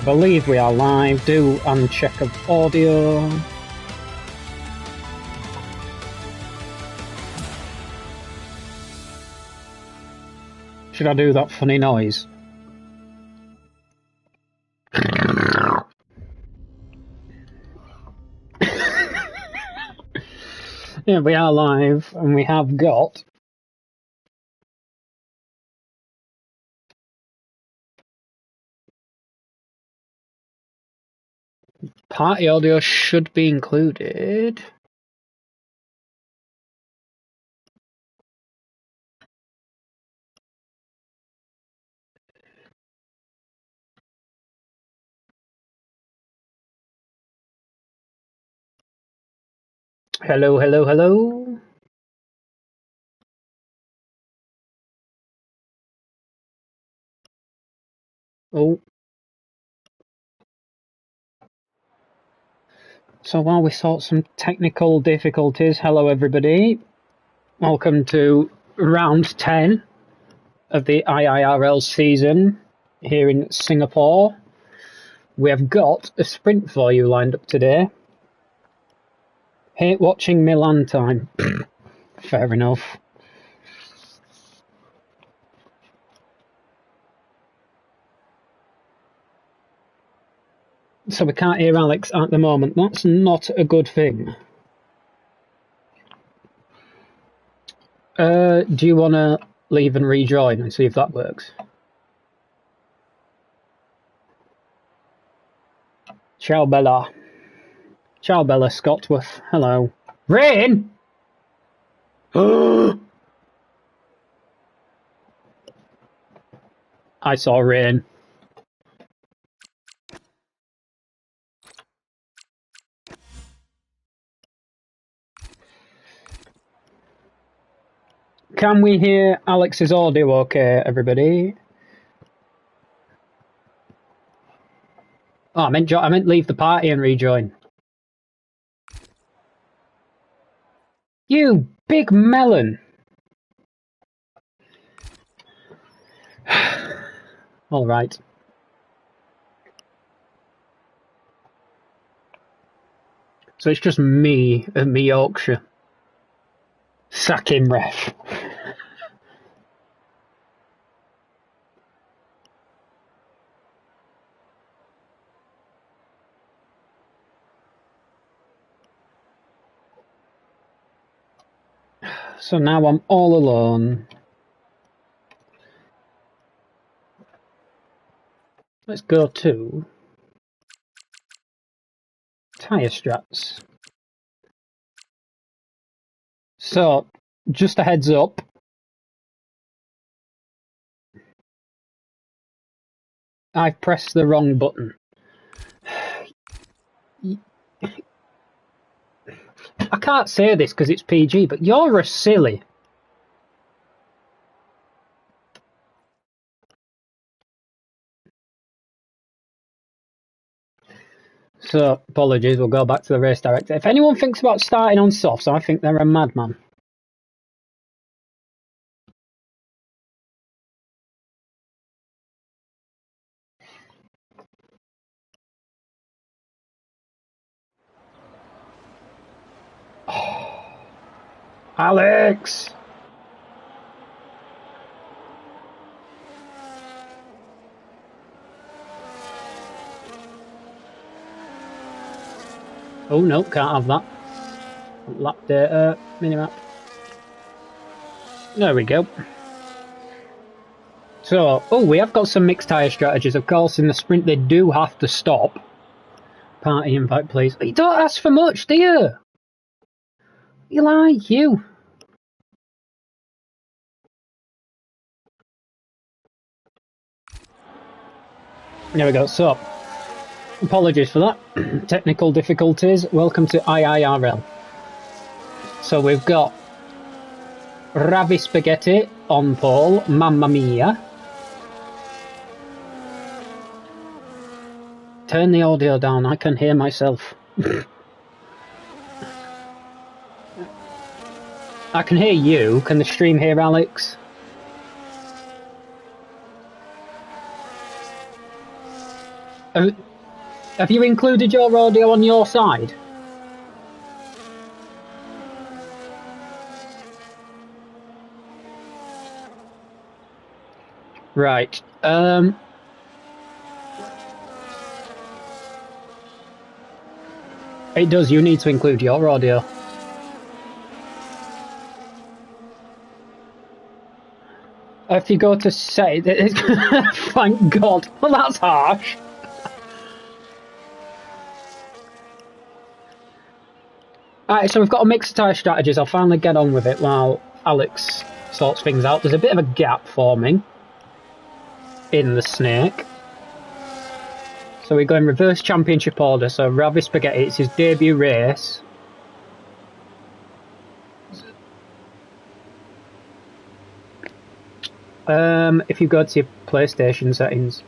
believe we are live. Do uncheck of audio. Should I do that funny noise? Yeah, we are live, and we have got party audio should be included. Hello, hello, hello. Oh. So while we sort some technical difficulties, hello everybody. Welcome to round 10 of the IIRL season here in Singapore. We have got a sprint for you lined up today. Hate watching Milan time. Fair enough. So we can't hear Alex at the moment. That's not a good thing. Do you want to leave and rejoin and see if that works? Ciao, Bella. Ciao, Bella Scottworth. Hello. Rain? I saw rain. Can we hear Alex's audio okay, everybody? Oh, I meant leave the party and rejoin. You big melon! All right. So it's just me and me Yorkshire. Sack him, ref. So now I'm all alone. Let's go to tyre strats. So, just a heads up. I've pressed the wrong button. I can't say this because it's PG, but you're a silly. So, apologies, we'll go back to the race director. If anyone thinks about starting on softs, I think they're a madman. Oh. Alex! Oh no, can't have that. Lap data, minimap. There we go. So, oh, we have got some mixed tyre strategies. Of course, in the sprint they do have to stop. Party invite, please. You don't ask for much, do you? You like you. There we go. So, apologies for that. Technical difficulties. Welcome to IIRL. So we've got Ravi Spaghetti on pole. Mamma mia. Turn the audio down. I can hear myself. I can hear you. Can the stream hear Alex? Have you included your audio on your side? Right. It does. You need to include your audio. If you go to say that, thank God. Well, that's harsh. Alright, so we've got a mixed tire strategies. I'll finally get on with it while Alex sorts things out. There's a bit of a gap forming in the snake. So we go in reverse championship order. So Ravi Spaghetti, it's his debut race. If you go to your PlayStation settings.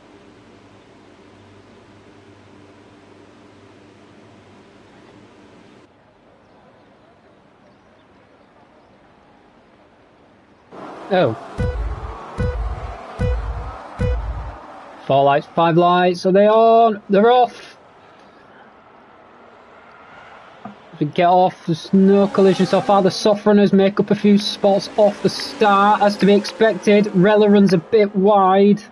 Oh. 4 lights, 5 lights, are they on? They're off! We get off, there's no collision so far. The soft runners make up a few spots off the start, as to be expected. Rella runs a bit wide.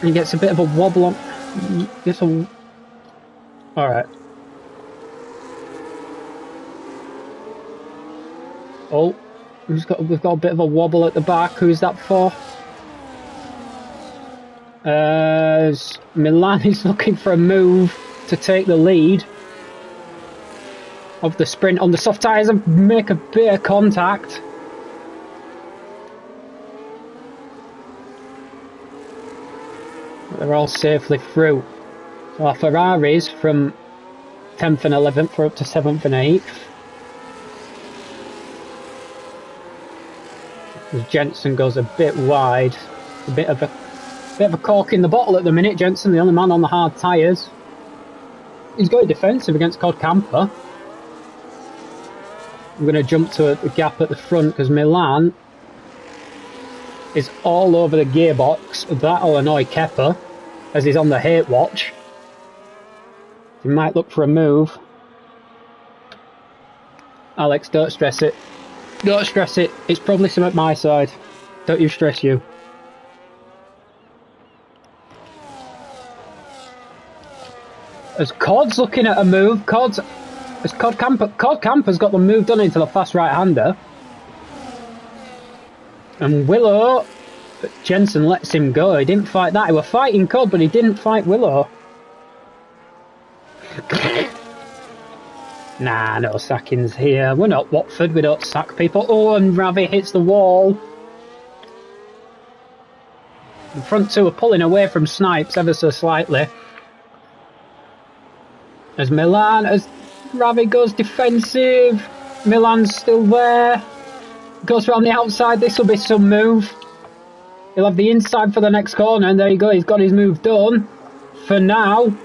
He gets a bit of a wobble on. Alright. Oh, we've got a bit of a wobble at the back. Who's that for? Milan is looking for a move to take the lead of the sprint on the soft tyres and make a bit of contact. They're all safely through. So our Ferraris from 10th and 11th are up to 7th and 8th. As Jensen goes a bit wide. A bit of a cork in the bottle at the minute. Jensen, the only man on the hard tyres. He's going defensive against Codcamper. I'm going to jump to a gap at the front because Milan is all over the gearbox. That'll annoy Kepper as he's on the hate watch. He might look for a move. Alex, don't stress it. Don't stress it. It's probably some at my side. Don't you stress you. As Cod's looking at a move, Codcamper's got the move done into the fast right-hander. And Willow, Jensen lets him go. He didn't fight that. He was fighting Cod, but he didn't fight Willow. Nah, no sackings here. We're not Watford, we don't sack people. Oh, and Ravi hits the wall. The front two are pulling away from Snipes ever so slightly. As Ravi goes defensive. Milan's still there. Goes around the outside, this will be some move. He'll have the inside for the next corner, and there you go, he's got his move done. For now.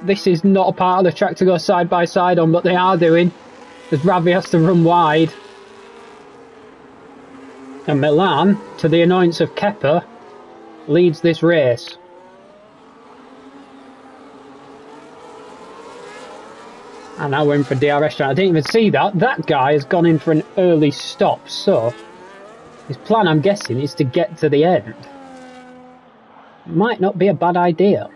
This is not a part of the track to go side by side on, but they are doing. As Ravi has to run wide. And Milan, to the annoyance of Kepper, leads this race. And now we're in for DRS. I didn't even see that. That guy has gone in for an early stop. So, his plan, I'm guessing, is to get to the end. Might not be a bad idea.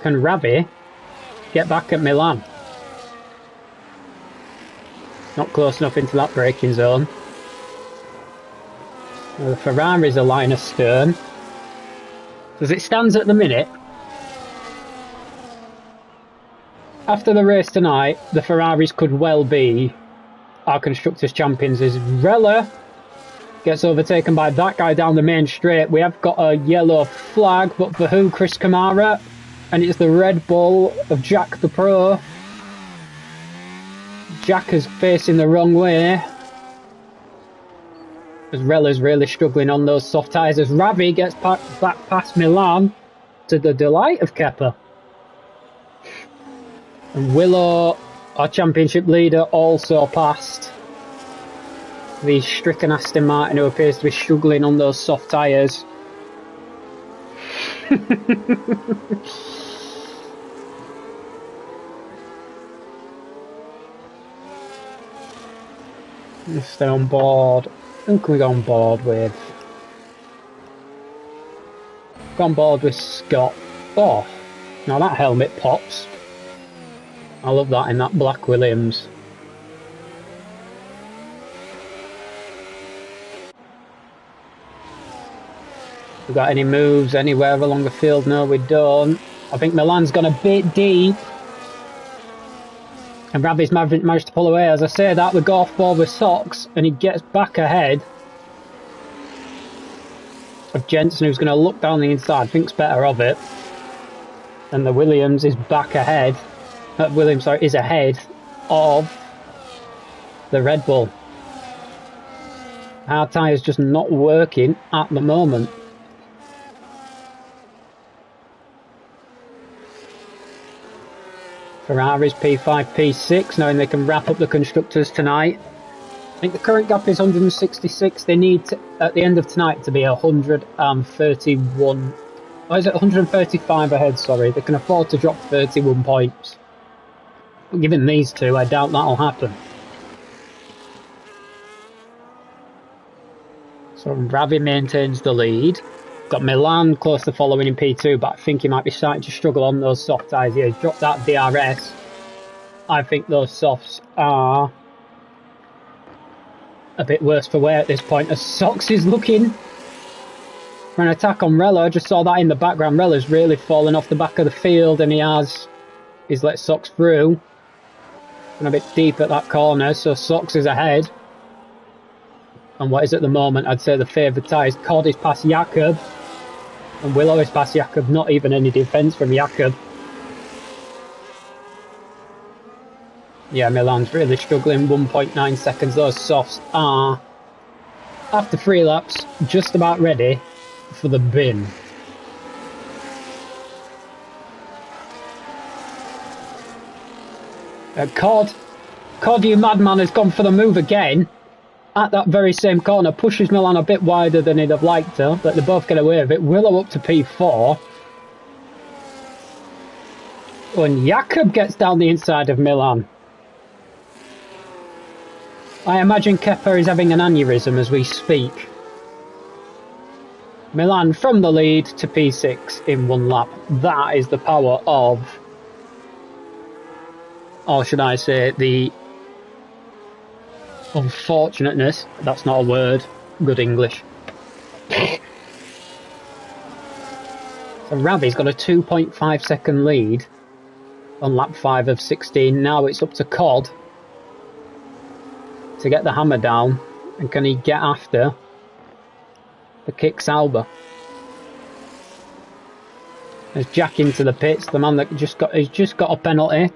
Can Ravi get back at Milan? Not close enough into that braking zone. Well, the Ferrari's a line astern. As it stands at the minute, after the race tonight, the Ferraris could well be our Constructors' Champions. As Rella gets overtaken by that guy down the main straight. We have got a yellow flag, but for who? Chris Kamara. And it's the Red Bull of Jack the Pro. Jack is facing the wrong way. As Rella's really struggling on those soft tyres. As Ravi gets back past Milan, to the delight of Kepper. And Willow, our championship leader, also passed. The stricken Aston Martin, who appears to be struggling on those soft tyres. Let's stay on board. Who can we go on board with? Go on board with Scott. Oh, now that helmet pops. I love that in that black Williams. We got any moves anywhere along the field? No, we don't. I think Milan's gone a bit deep. And Ravi's managed to pull away. As I say that, we go off board with Socks, and he gets back ahead of Jensen, who's going to look down the inside, thinks better of it. And the Williams is back ahead. Williams, sorry, is ahead of the Red Bull. Our tyre's just not working at the moment. Ferrari's P5, P6, knowing they can wrap up the constructors tonight. I think the current gap is 166. They need to, at the end of tonight, to be 131. Or is it 135 ahead? Sorry, they can afford to drop 31 points. Given these two, I doubt that'll happen. So Ravi maintains the lead. Got Milan close to following in P2, but I think he might be starting to struggle on those soft tyres. Yeah, he's dropped that DRS. I think those softs are a bit worse for wear at this point, as Sox is looking for an attack on Rella. I just saw that in the background. Rella's really fallen off the back of the field, and he's let Sox through. And a bit deep at that corner, so Sox is ahead. And what is at the moment, I'd say the favoured Cod is past Jakob. And Willow is past Jakob, not even any defence from Jakob. Yeah, Milan's really struggling, 1.9 seconds. Those softs are, after 3 laps, just about ready for the bin. Cod, you madman, has gone for the move again. At that very same corner, pushes Milan a bit wider than he'd have liked to, but they both get away with it. Willow up to P4. And Jakob gets down the inside of Milan. I imagine Kepper is having an aneurysm as we speak. Milan from the lead to P6 in 1 lap. That is the power of, or should I say, the unfortunateness, that's not a word, good English. So Ravi's got a 2.5 second lead on lap 5 of 16. Now it's up to Cod to get the hammer down, and can he get after the kick Sauber? There's Jack into the pits, the man that just got a penalty.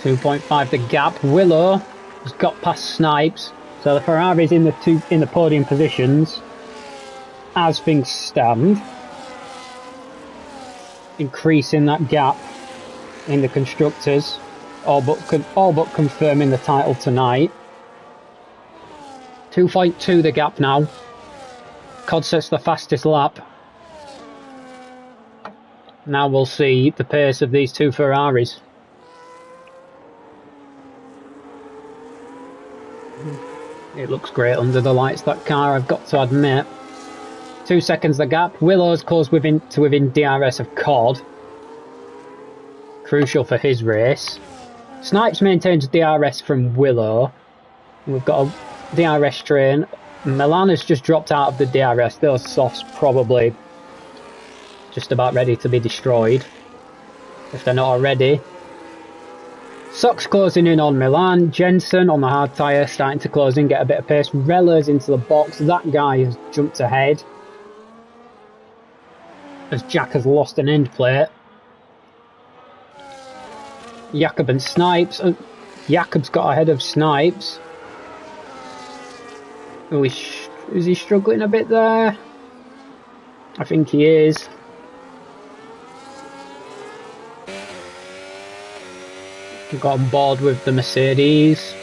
.5 the gap. Willow has got past Snipes, so the Ferrari's in the podium positions as things stand, increasing that gap in the constructors, all but confirming the title tonight. 2.2 the gap now. Cod sets the fastest lap. Now we'll see the pace of these two Ferraris. It looks great under the lights, that car, I've got to admit. 2 seconds the gap. Willow's close within DRS of Cod. Crucial for his race. Snipes maintains DRS from Willow. We've got a DRS train. Milan has just dropped out of the DRS. Those softs probably just about ready to be destroyed, if they're not already. Sox closing in on Milan. Jensen on the hard tyre starting to close in, get a bit of pace. Rella's into the box. That guy has jumped ahead as Jack has lost an end plate. Jakob and Snipes. Jakob's got ahead of Snipes. Oh, is he struggling a bit there? I think he is. He got on board with the Mercedes.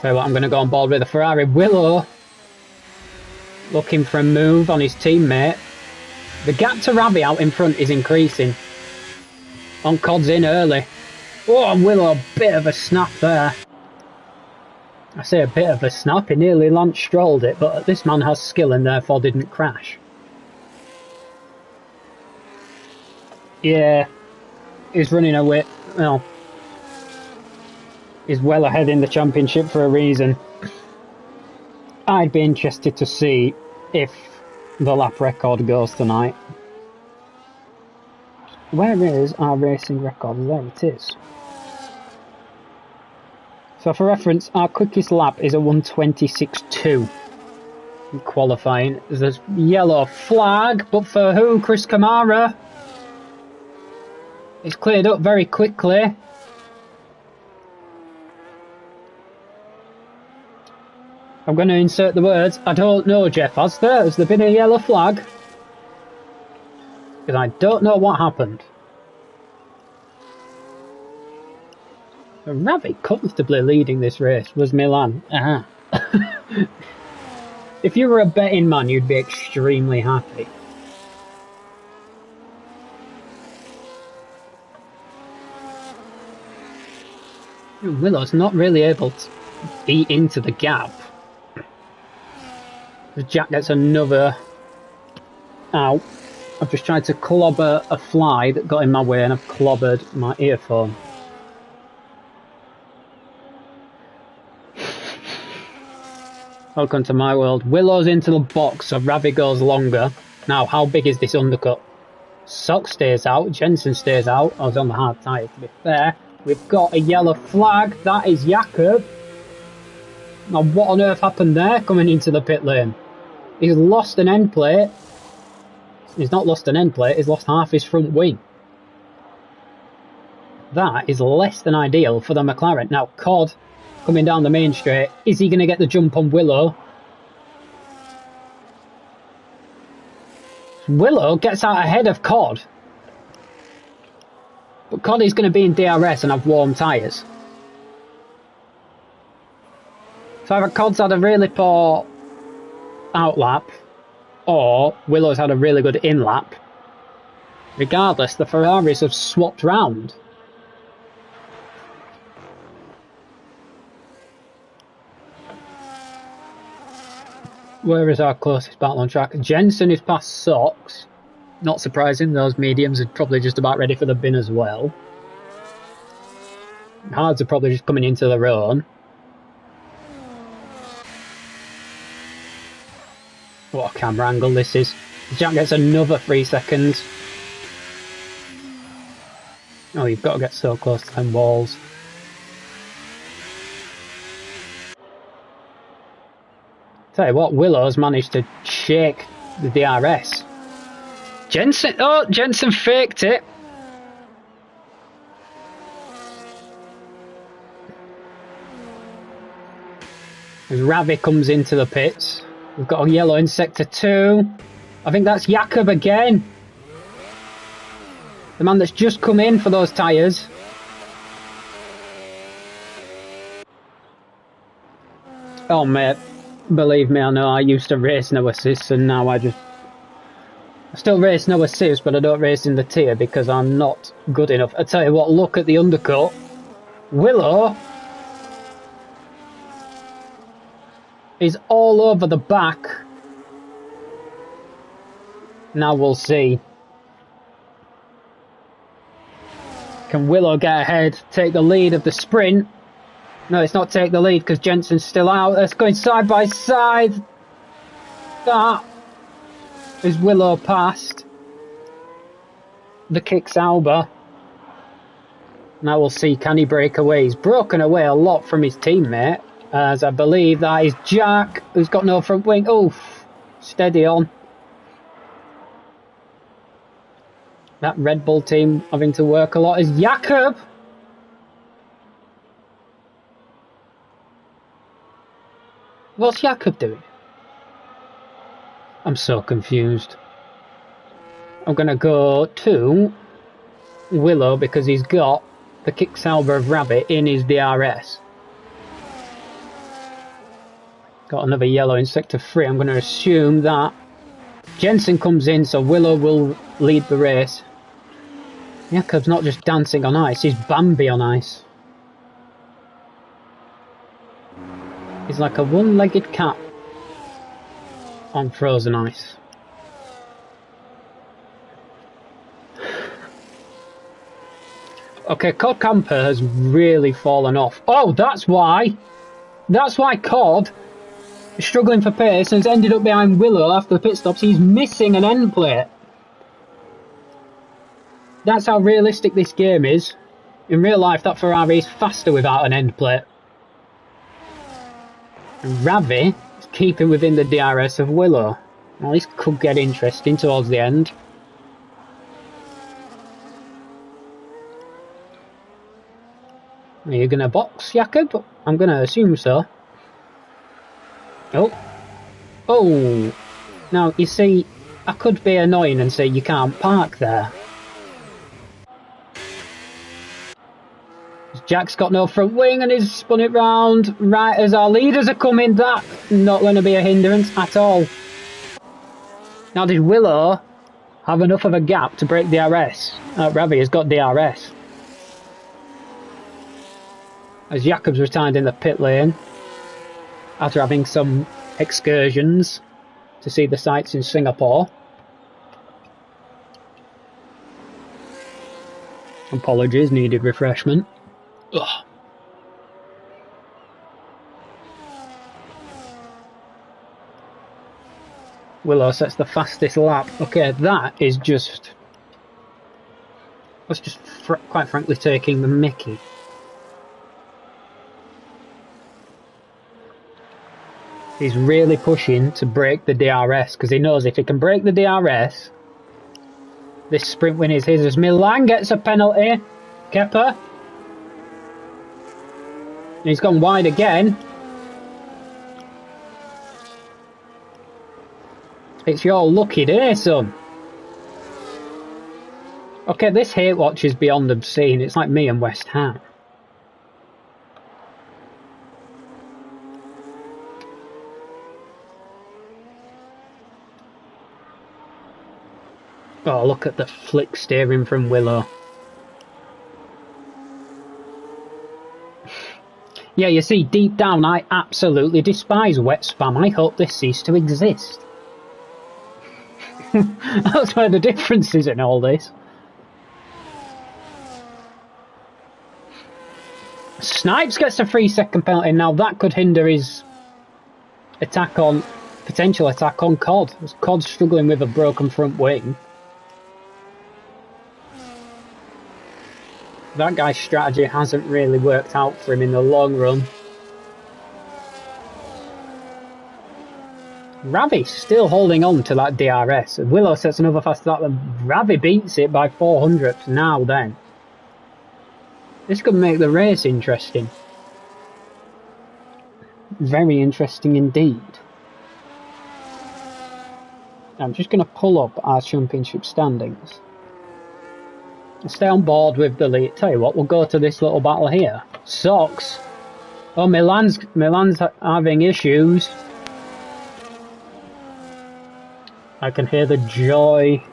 So what, I'm going to go on board with the Ferrari. Willow looking for a move on his teammate. The gap to Ravi out in front is increasing. On Cod's in early. Oh, and Willow, a bit of a snap there. I say a bit of a snap, he nearly Lance Strolled it, but this man has skill and therefore didn't crash. Yeah, he's running away. Well, he's well ahead in the championship for a reason. I'd be interested to see if the lap record goes tonight. Where is our racing record? There it is. So for reference, our quickest lap is a 1:26.2 in qualifying. There's a yellow flag, but for who? Chris Kamara. It's cleared up very quickly. I'm going to insert the words, I don't know, Jeff, has there been a yellow flag? Because I don't know what happened. Ravi comfortably leading this race was Milan. If you were a betting man, you'd be extremely happy. Willow's not really able to eat into the gap. Jack gets another out. I've just tried to clobber a fly that got in my way and I've clobbered my earphone. Welcome to my world. Willow's into the box, so Ravi goes longer. Now, how big is this undercut? Sock stays out, Jensen stays out. I was on the hard tyre, to be fair. We've got a yellow flag. That is Jakob. Now, what on earth happened there coming into the pit lane? He's lost an end plate. He's not lost an end plate, he's lost half his front wing. That is less than ideal for the McLaren. Now, Cod coming down the main straight. Is he going to get the jump on Willow? Willow gets out ahead of Cod. But Cod is going to be in DRS and have warm tyres. So either Cod's had a really poor outlap, or Willow's had a really good in-lap. Regardless, the Ferraris have swapped round. Where is our closest battle on track? Jensen is past Socks. Not surprising, those mediums are probably just about ready for the bin as well. Hards are probably just coming into their own. What a camera angle this is. Jack gets another 3 seconds. Oh, you've got to get so close to them walls. Tell you what, Willow's managed to shake the DRS. Jensen faked it. As Ravi comes into the pits. We've got a yellow in sector 2. I think that's Jakob again. The man that's just come in for those tyres. Oh mate, believe me, I know I used to race no assists and now I still race no assists, but I don't race in the tier because I'm not good enough. I tell you what, look at the undercut. Willow is all over the back. Now we'll see. Can Willow get ahead, take the lead of the sprint? No, it's not take the lead because Jensen's still out. That's going side by side. That is Willow past the kick Sauber. Now we'll see, can he break away? He's broken away a lot from his teammate, as I believe that is Jack, who's got no front wing. Oof, steady on. That Red Bull team having to work a lot is Jakob. What's Jakob doing? I'm so confused. I'm going to go to Willow because he's got the Kicksalver of Rabbit in his DRS. Got another yellow in sector 3. I'm going to assume that Jensen comes in, so Willow will lead the race. Jakob's not just dancing on ice, he's Bambi on ice. He's like a one-legged cat on frozen ice. Okay, Codcamper has really fallen off. Oh, that's why! That's why Cod is struggling for pace and has ended up behind Willow after the pit stops. He's missing an end plate. That's how realistic this game is. In real life, that Ferrari is faster without an end plate. And Ravi is keeping within the DRS of Willow. Well, this could get interesting towards the end. Are you going to box, Jakob? I'm going to assume so. Oh. Oh. Now, you see, I could be annoying and say you can't park there. Jack's got no front wing and he's spun it round right as our leaders are coming. That's not going to be a hindrance at all. Now, did Willow have enough of a gap to break DRS? Ravi has got DRS. As Jakob's retired in the pit lane after having some excursions to see the sights in Singapore. Apologies, needed refreshment. Ugh. Willow sets the fastest lap. Okay, that is just... That's just quite frankly taking the mickey. He's really pushing to break the DRS because he knows if he can break the DRS, this sprint win is his. As Milan gets a penalty. Kepper. He's gone wide again. It's your lucky day, son. Okay, this hate watch is beyond obscene. It's like me and West Ham. Oh, look at the flick steering from Willow. Yeah, you see, deep down, I absolutely despise wet spam. I hope this ceased to exist. That's where the difference is in all this. Snipes gets a 3-second penalty. Now that could hinder his potential attack on Cod. As Cod's struggling with a broken front wing. That guy's strategy hasn't really worked out for him in the long run. Ravi's still holding on to that DRS. Willow sets another fast lap and Ravi beats it by 400ths now then. This could make the race interesting. Very interesting indeed. I'm just going to pull up our championship standings. Stay on board with the lead. Tell you what, we'll go to this little battle here. Socks. Oh, Milan's having issues. I can hear the joy.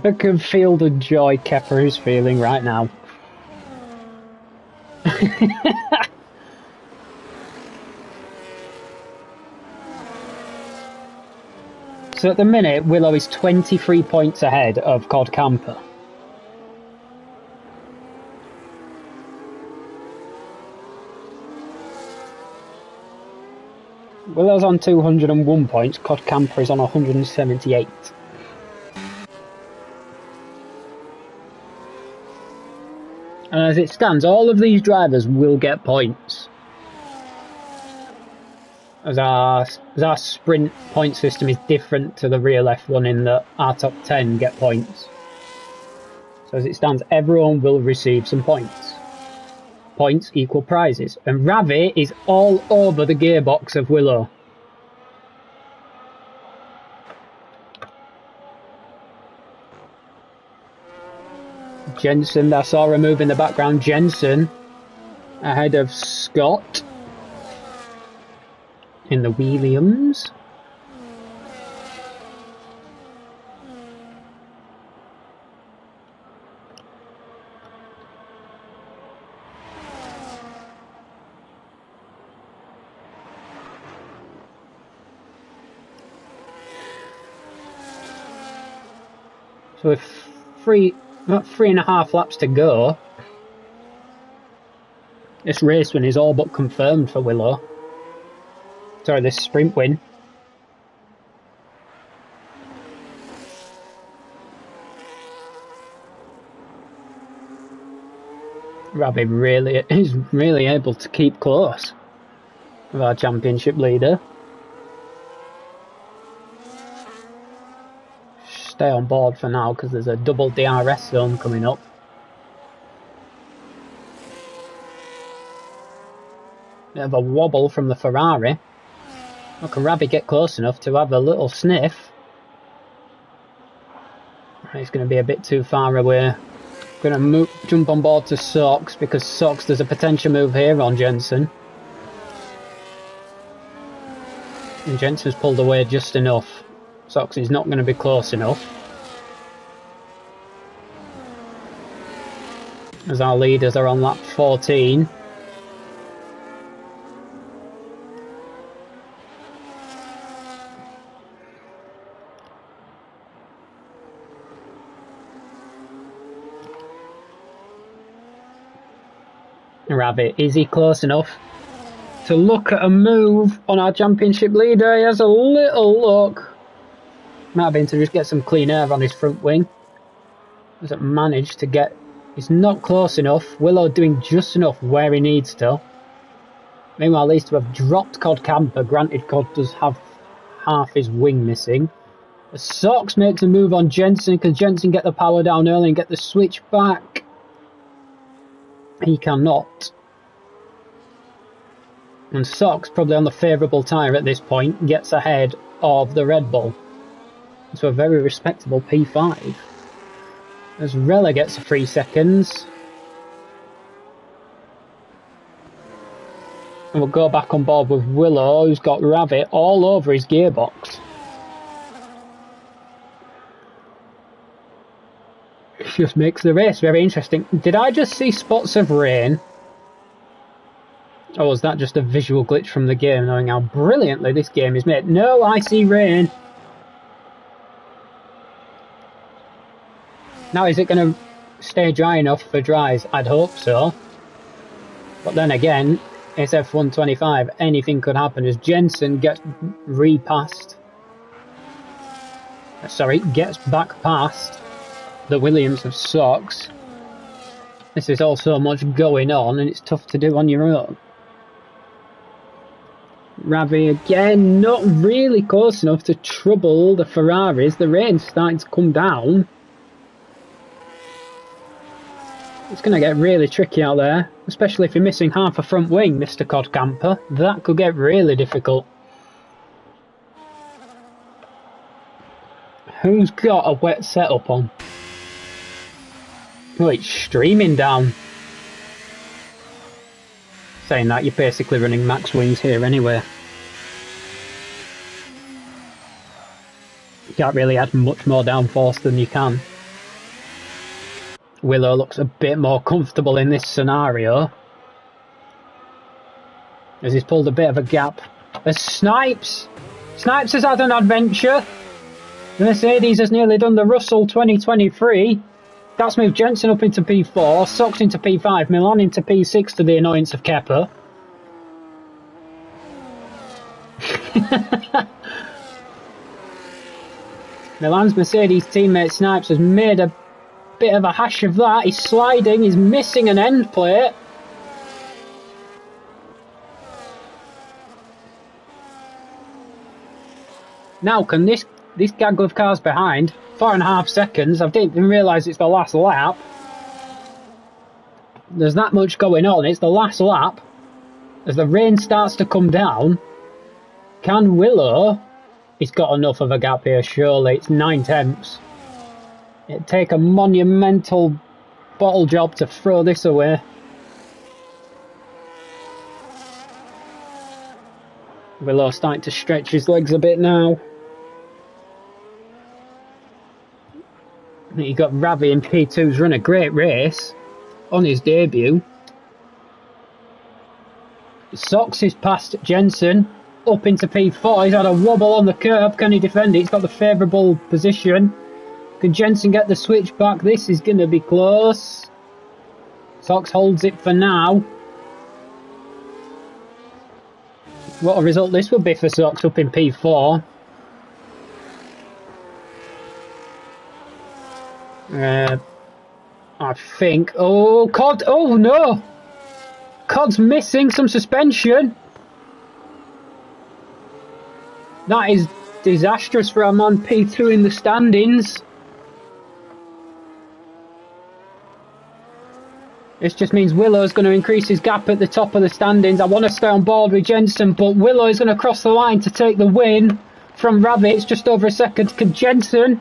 I can feel the joy Kepper is feeling right now. So at the minute, Willow is 23 points ahead of Codcamper. Willow's on 201 points, Codcamper is on 178. And as it stands, all of these drivers will get points. as our sprint point system is different to the real F1 in that our top 10 get points. So as it stands, everyone will receive some points. Points equal prizes. And Ravi is all over the gearbox of Willow. Jensen, I saw a move in the background. Jensen ahead of Scott in the Williams. So with about 3.5 laps to go, this race win is all but confirmed for Willow. Sorry, this sprint win. Ravi is really able to keep close with our championship leader. Stay on board for now because there's a double DRS zone coming up. Bit of a wobble from the Ferrari. Well, can Ravi get close enough to have a little sniff? He's going to be a bit too far away. Going to jump on board to Sox because Sox, there's a potential move here on Jensen. And Jensen's pulled away just enough. Sox is not going to be close enough. As our leaders are on lap 14. Ravi, is he close enough to look at a move on our championship leader? He has a little look. Might have been to just get some clean air on his front wing. Doesn't manage to get... He's not close enough. Willow doing just enough where he needs to. Meanwhile, these two have dropped Codcamper. Granted, Cod does have half his wing missing. The Sox makes a move on Jensen. Can Jensen get the power down early and get the switch back? He cannot. And Sox, probably on the favourable tyre at this point, gets ahead of the Red Bull. So a very respectable P5. As Rella gets 3 seconds. And we'll go back on board with Willow, who's got Ravi all over his gearbox. It just makes the race very interesting. Did I just see spots of rain? Or was that just a visual glitch from the game, knowing how brilliantly this game is made? No, I see rain. Now, is it going to stay dry enough for dries? I'd hope so. But then again, it's F125. Anything could happen as Jensen gets gets back past the Williams of Sox. This is all so much going on and it's tough to do on your own. Ravi again, not really close enough to trouble the Ferraris. The rain's starting to come down. It's going to get really tricky out there, especially if you're missing half a front wing, Mr. Codcamper. That could get really difficult. Who's got a wet setup on? Oh, it's streaming down. Saying that, you're basically running max wings here anyway. You can't really add much more downforce than you can. Willow looks a bit more comfortable in this scenario, as he's pulled a bit of a gap. There's Snipes has had an adventure. The Mercedes has nearly done the Russell 2023. That's moved Jensen up into P4, Sox into P5, Milan into P6 to the annoyance of Kepper. Milan's Mercedes teammate Snipes has made a bit of a hash of that. He's sliding, he's missing an end plate. Now, can this gaggle of cars behind, 4.5 seconds, I didn't even realise it's the last lap. There's that much going on, it's the last lap. As the rain starts to come down, can Willow, he's got enough of a gap here, surely, it's 9/10. It'd take a monumental bottle job to throw this away. Willow starting to stretch his legs a bit now. You got Ravi in P2's run a great race on his debut. Sox is past Jensen, up into P4. He's had a wobble on the curb. Can he defend it? He's got the favourable position. Can Jensen get the switch back? This is going to be close. Sox holds it for now. What a result this would be for Sox up in P4. I think... Oh, Cod! Oh, no! Cod's missing some suspension. That is disastrous for our man P2 in the standings. This just means Willow's going to increase his gap at the top of the standings. I want to stay on board with Jensen, but Willow is going to cross the line to take the win from Rabbit. It's just over a second. Can Jensen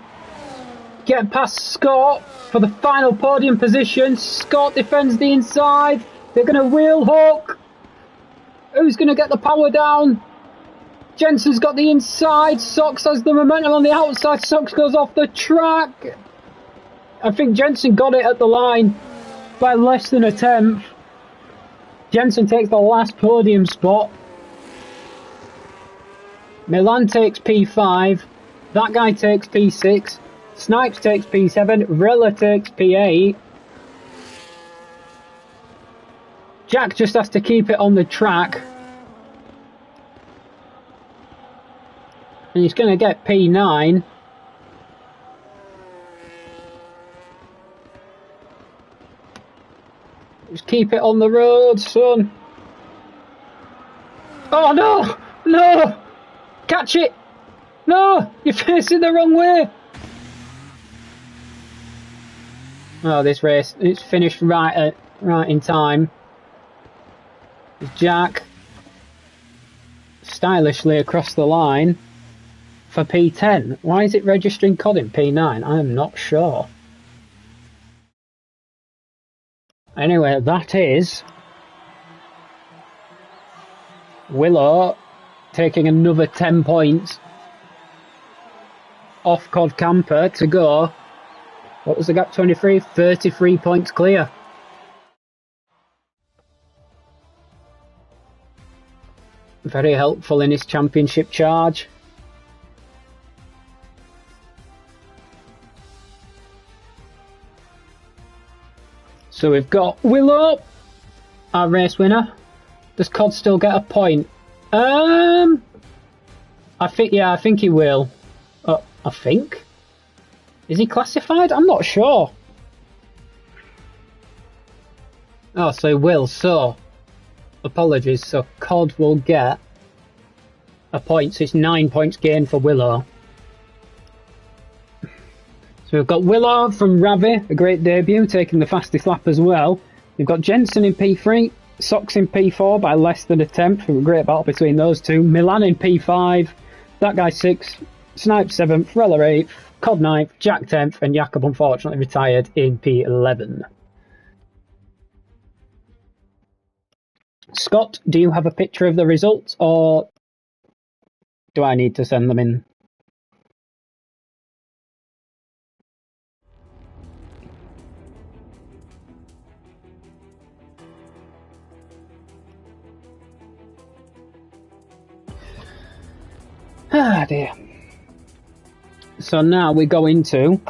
get past Scott for the final podium position? Scott defends the inside. They're going to wheel hook. Who's going to get the power down? Jensen's got the inside. Sox has the momentum on the outside. Sox goes off the track. I think Jensen got it at the line by less than a tenth. Jensen takes the last podium spot. Milan takes P5. That guy takes P6. Snipes takes P7. Rilla takes P8. Jack just has to keep it on the track. And he's going to get P9. Just keep it on the road, son. Oh, no! No! Catch it! No! You're facing the wrong way! Oh, this race, it's finished right in time. Jack stylishly across the line for P10. Why is it registering Cod in P9? I am not sure. Anyway, that is Willow taking another 10 points off Codcamper to go. What was the gap? 23? 33 points clear. Very helpful in his championship charge. So we've got Willow, our race winner. Does Cod still get a point? I think he will. I think. Is he classified? I'm not sure. Oh, so he will. So, apologies. So Cod will get a point. So it's 9 points gained for Willow. So we've got Willow from Ravi, a great debut, taking the fastest lap as well. We've got Jensen in P3, Sox in P4 by less than a tenth. A great battle between those two. Milan in P5, that guy 6th, Snipe 7th, Rella 8th, Cod 9th, Jack 10th, and Jakob unfortunately retired in P11. Scott, do you have a picture of the results, or do I need to send them in? Ah dear. So now we go into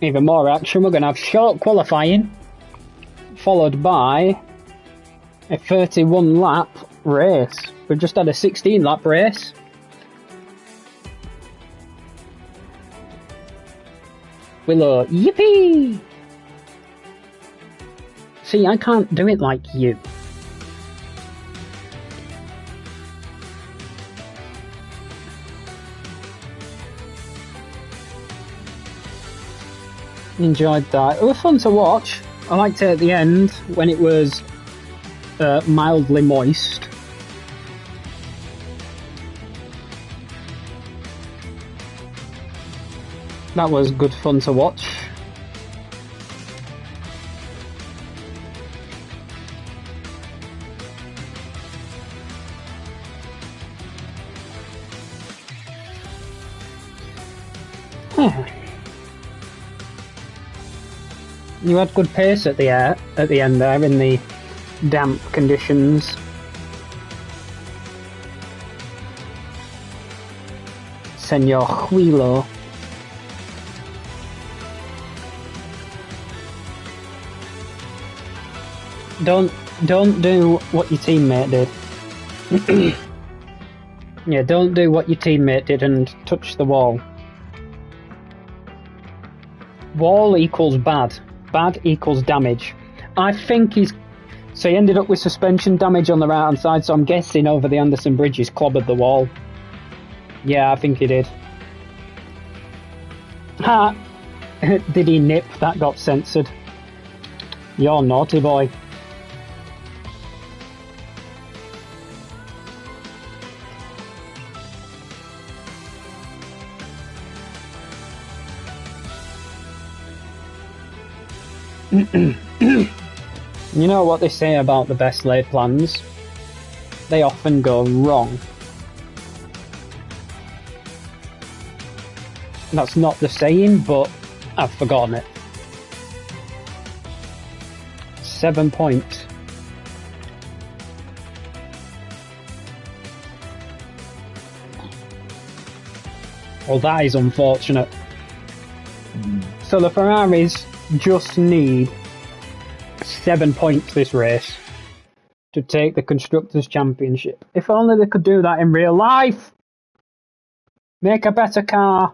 even more action. We're going to have short qualifying, followed by a 31 lap race. We've just had a 16 lap race. Willow, yippee! See, I can't do it like you. Enjoyed that. It was fun to watch. I liked it at the end when it was mildly moist. That was good fun to watch. You had good pace at the end there in the damp conditions. Senor Willow. Don't do what your teammate did. Yeah, don't do what your teammate did and touch the wall. Wall equals bad. Bad equals damage. I think so he ended up with suspension damage on the right hand side, so I'm guessing over the Anderson Bridge he's clobbered the wall. Yeah, I think he did. Ha! Did he nip? That got censored. You're naughty boy. You know what they say about the best laid plans? They often go wrong. That's not the saying, but I've forgotten it. 7 points. Well, that is unfortunate. So the Ferraris just need 7 points this race to take the Constructors' Championship. If only they could do that in real life! Make a better car!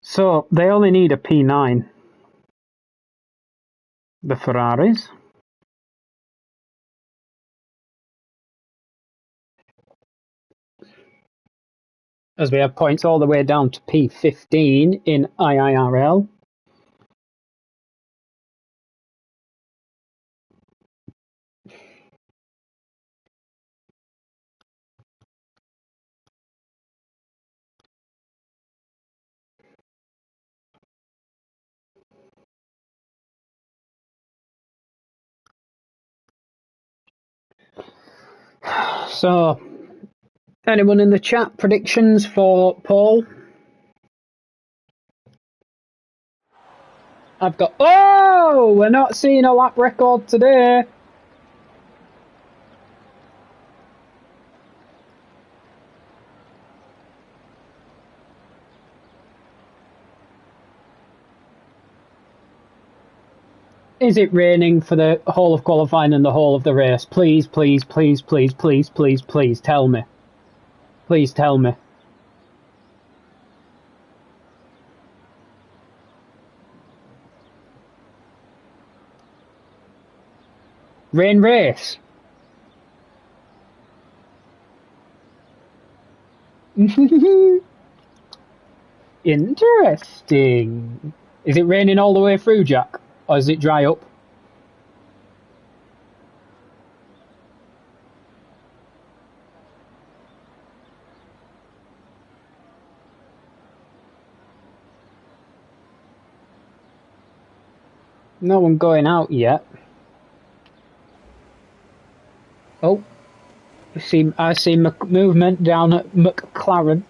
So, they only need a P9. The Ferraris. As we have points all the way down to P15 in IIRL. So, anyone in the chat predictions for Paul? I've got... Oh! We're not seeing a lap record today! Is it raining for the whole of qualifying and the whole of the race? Please, please, please, please, please, please, please, tell me. Please tell me. Rain race. Interesting. Is it raining all the way through, Jack? Or does it dry up? No one going out yet. Oh, I see movement down at McLaren.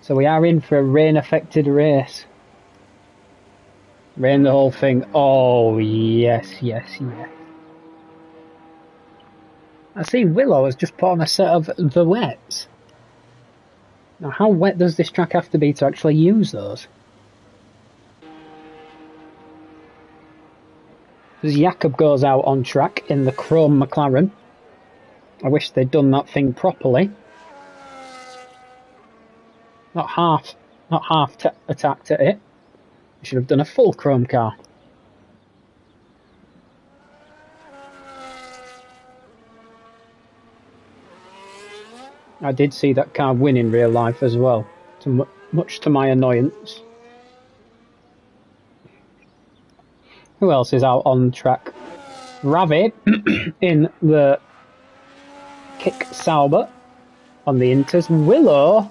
So we are in for a rain-affected race. Rain the whole thing. Oh, yes, yes, yes. I see Willow has just put on a set of the wets. Now, how wet does this track have to be to actually use those? As Jakob goes out on track in the chrome McLaren. I wish they'd done that thing properly. Not half attacked at it. They should have done a full chrome car. I did see that car win in real life as well, much to my annoyance. Who else is out on track? Ravi in the Kick Sauber on the Inters. Willow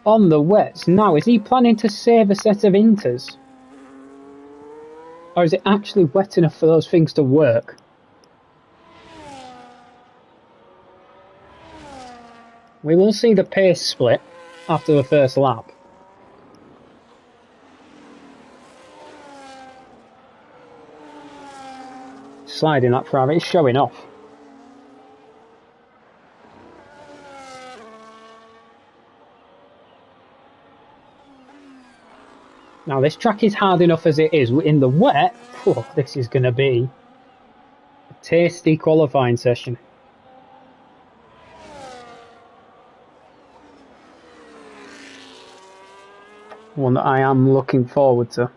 on the wets. Now, is he planning to save a set of Inters? Or is it actually wet enough for those things to work? We will see the pace split after the first lap. Sliding that Ferrari, it's showing off. Now this track is hard enough as it is. In the wet, this is going to be a tasty qualifying session. One that I am looking forward to.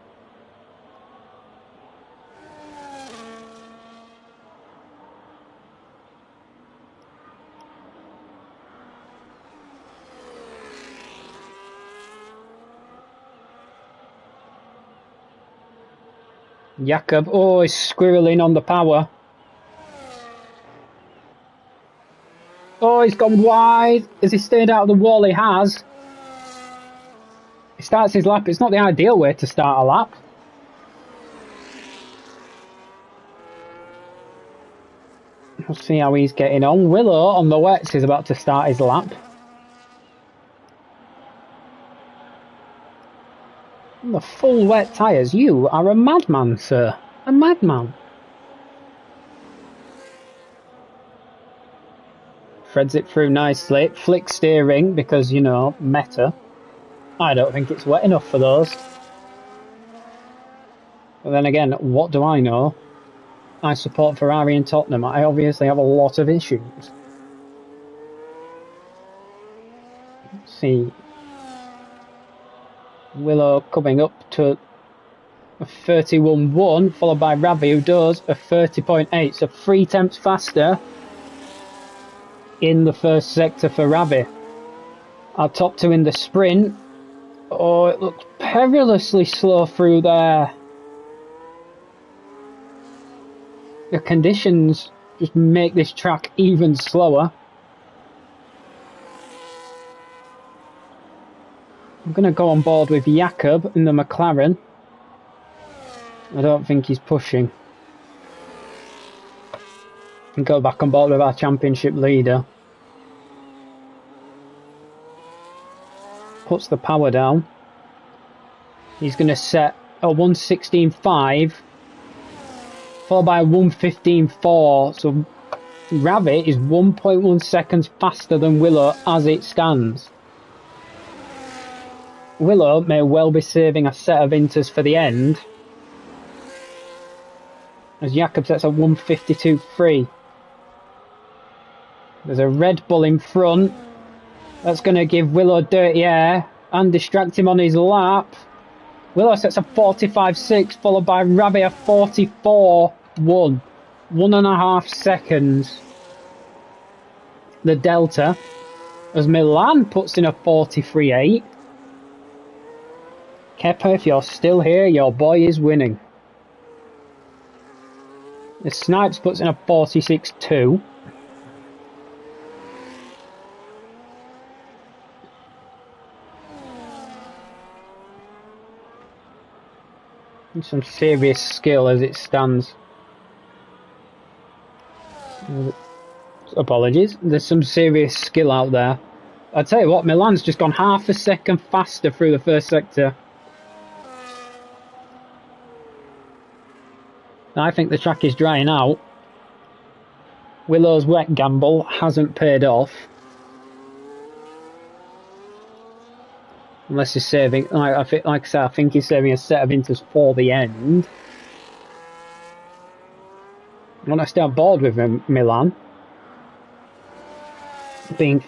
Jakob, oh, he's squirreling on the power. Oh, he's gone wide. Has he stayed out of the wall? He has. He starts his lap. It's not the ideal way to start a lap. We'll see how he's getting on. Willow on the wets is about to start his lap. The full wet tyres. You are a madman, sir. A madman. Threads it through nicely. Flick steering because, you know, meta. I don't think it's wet enough for those. But then again, what do I know? I support Ferrari and Tottenham. I obviously have a lot of issues. Let's see. Willow coming up to a 31.1, followed by Ravi, who does a 30.8, so 3 tenths faster in the first sector for Ravi. Our top two in the sprint. Oh, it looked perilously slow through there. The conditions just make this track even slower. I'm going to go on board with Jakob in the McLaren. I don't think he's pushing. And go back on board with our championship leader. Puts the power down. He's going to set a 1:16.5, followed by a 1:15.4. So Ravi is 1.1 seconds faster than Willow as it stands. Willow may well be saving a set of inters for the end, as Jakob sets a 1:52.3. There's a Red Bull in front. That's going to give Willow dirty air and distract him on his lap. Willow sets a 45.6, followed by Ravi a 44.1. 1.5 seconds. The delta, as Milan puts in a 43.8. Kepa, if you're still here, your boy is winning. The Snipes puts in a 46.2. Some serious skill as it stands. Apologies. There's some serious skill out there. I tell you what, Milan's just gone half a second faster through the first sector. I think the track is drying out. Willow's wet gamble hasn't paid off. Unless he's saving, like I said, I think he's saving a set of inters for the end. I want to stay on board with him, Milan. Being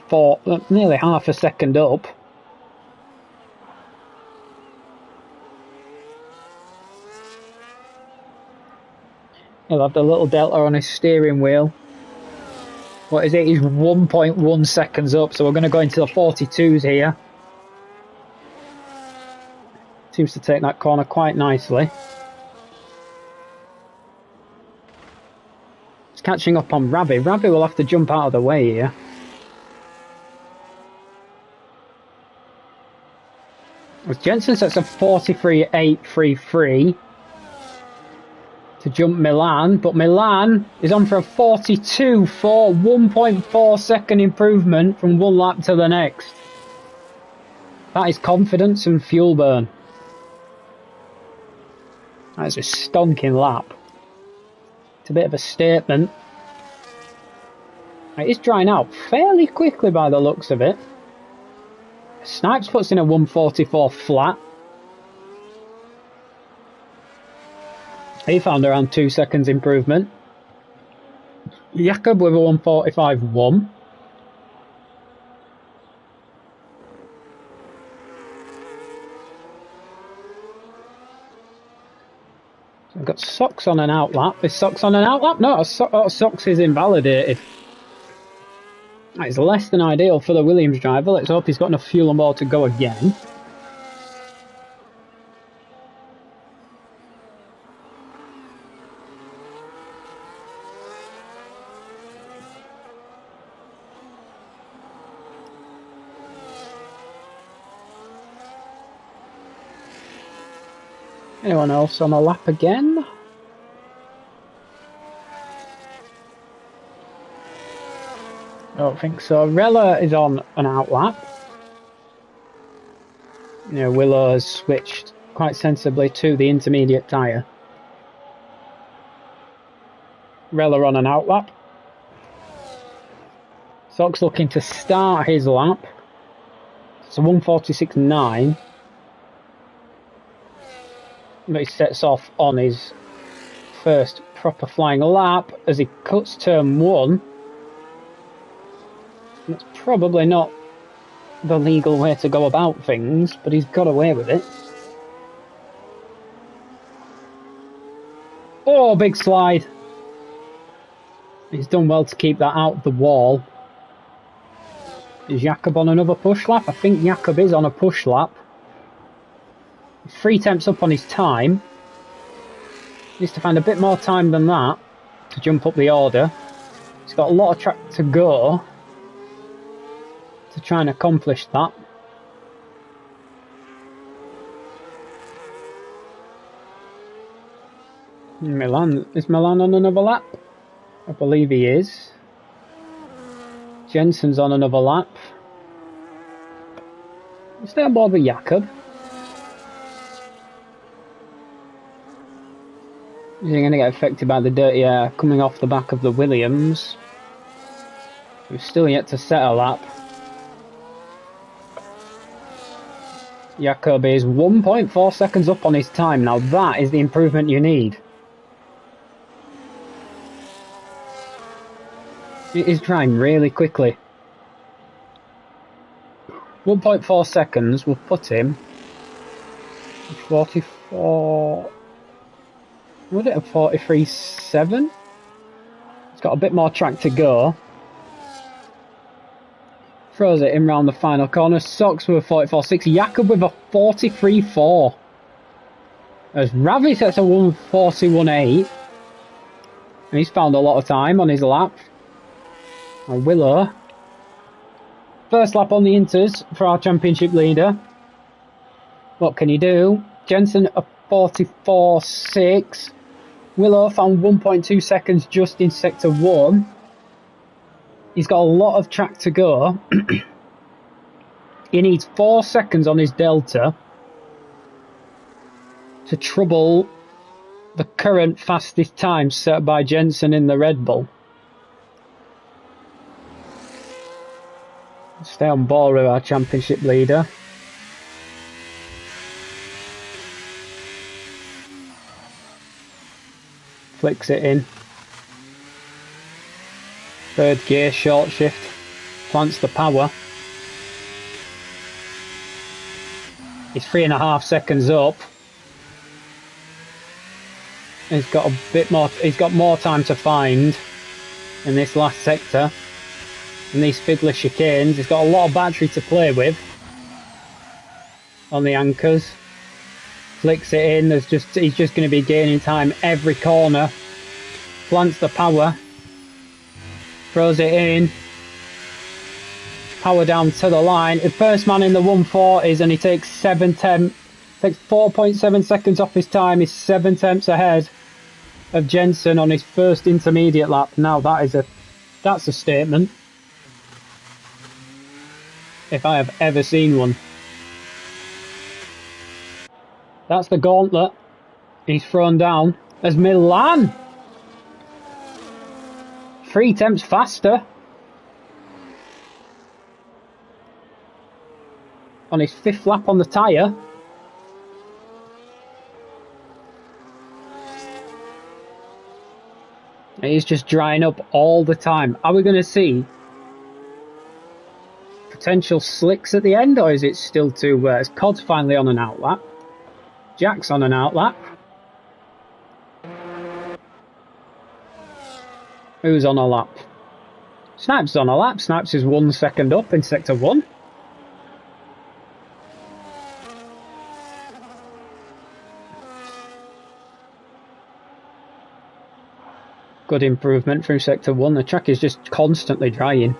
nearly half a second up. He'll have the little delta on his steering wheel. What is it? He's 1.1 seconds up, so we're going to go into the 42s here. Seems to take that corner quite nicely. It's catching up on Ravi. Ravi will have to jump out of the way here. As Jensen sets a 43.833 to jump Milan, but Milan is on for a 42 for 1.4 second improvement from one lap to the next. That is confidence and fuel burn. That is a stonking lap. It's a bit of a statement. It is drying out fairly quickly by the looks of it. Snipes puts in a 144 flat. He found around 2 seconds improvement. Jakob with a 145.1. So I've got socks on an outlap. Is socks on an outlap? No, socks is invalidated. That is less than ideal for the Williams driver. Let's hope he's got enough fuel on board to go again. Anyone else on a lap again? I don't think so. Rella is on an outlap. You know, Willow has switched quite sensibly to the intermediate tyre. Rella on an outlap. Sock's looking to start his lap. It's a 146.9. But he sets off on his first proper flying lap as he cuts turn 1. That's probably not the legal way to go about things, but he's got away with it. Oh, big slide. He's done well to keep that out of the wall. Is Jakob on another push lap? I think Jakob is on a push lap. 3 attempts up on his time. Needs to find a bit more time than that to jump up the order. He's got a lot of track to go to try and accomplish that. Milan, is Milan on another lap? I believe he is. Jensen's on another lap. Stay on board with Jakob. Is he going to get affected by the dirty air coming off the back of the Williams? We've still yet to set a lap. Jakob is 1.4 seconds up on his time. Now that is the improvement you need. It is trying really quickly. 1.4 seconds will put him 44... Would it have 43.7? It's got a bit more track to go. Throws it in round the final corner. Socks with a 44.6. Jakob with a 43.4. As Ravi sets a 140.18. And he's found a lot of time on his lap. And Willow. First lap on the Inters for our championship leader. What can he do? Jensen a 44.6. Willow found 1.2 seconds just in sector 1. He's got a lot of track to go. He needs 4 seconds on his delta to trouble the current fastest time set by Jensen in the Red Bull. Stay on board with our championship leader. Flicks it in. Third gear, short shift. Plants the power. He's 3.5 seconds up. He's got a bit more. He's got more time to find in this last sector. And these fiddler chicanes, he's got a lot of battery to play with on the anchors. Flicks it in, he's just going to be gaining time every corner. Plants the power. Throws it in. Power down to the line. The first man in the 140s, and he takes 4.7 seconds off his time. He's 7 tenths ahead of Jensen on his first intermediate lap. Now that's a statement, if I have ever seen one. That's the gauntlet he's thrown down as Milan 3 tenths faster on his 5th lap on the tyre. He's just drying up all the time. Are we going to see potential slicks at the end, or is it still too... is Cod's finally on an outlap? Jack's on an outlap. Who's on a lap? Snipes is on a lap. Snipes is 1 second up in sector 1. Good improvement through sector 1. The track is just constantly drying.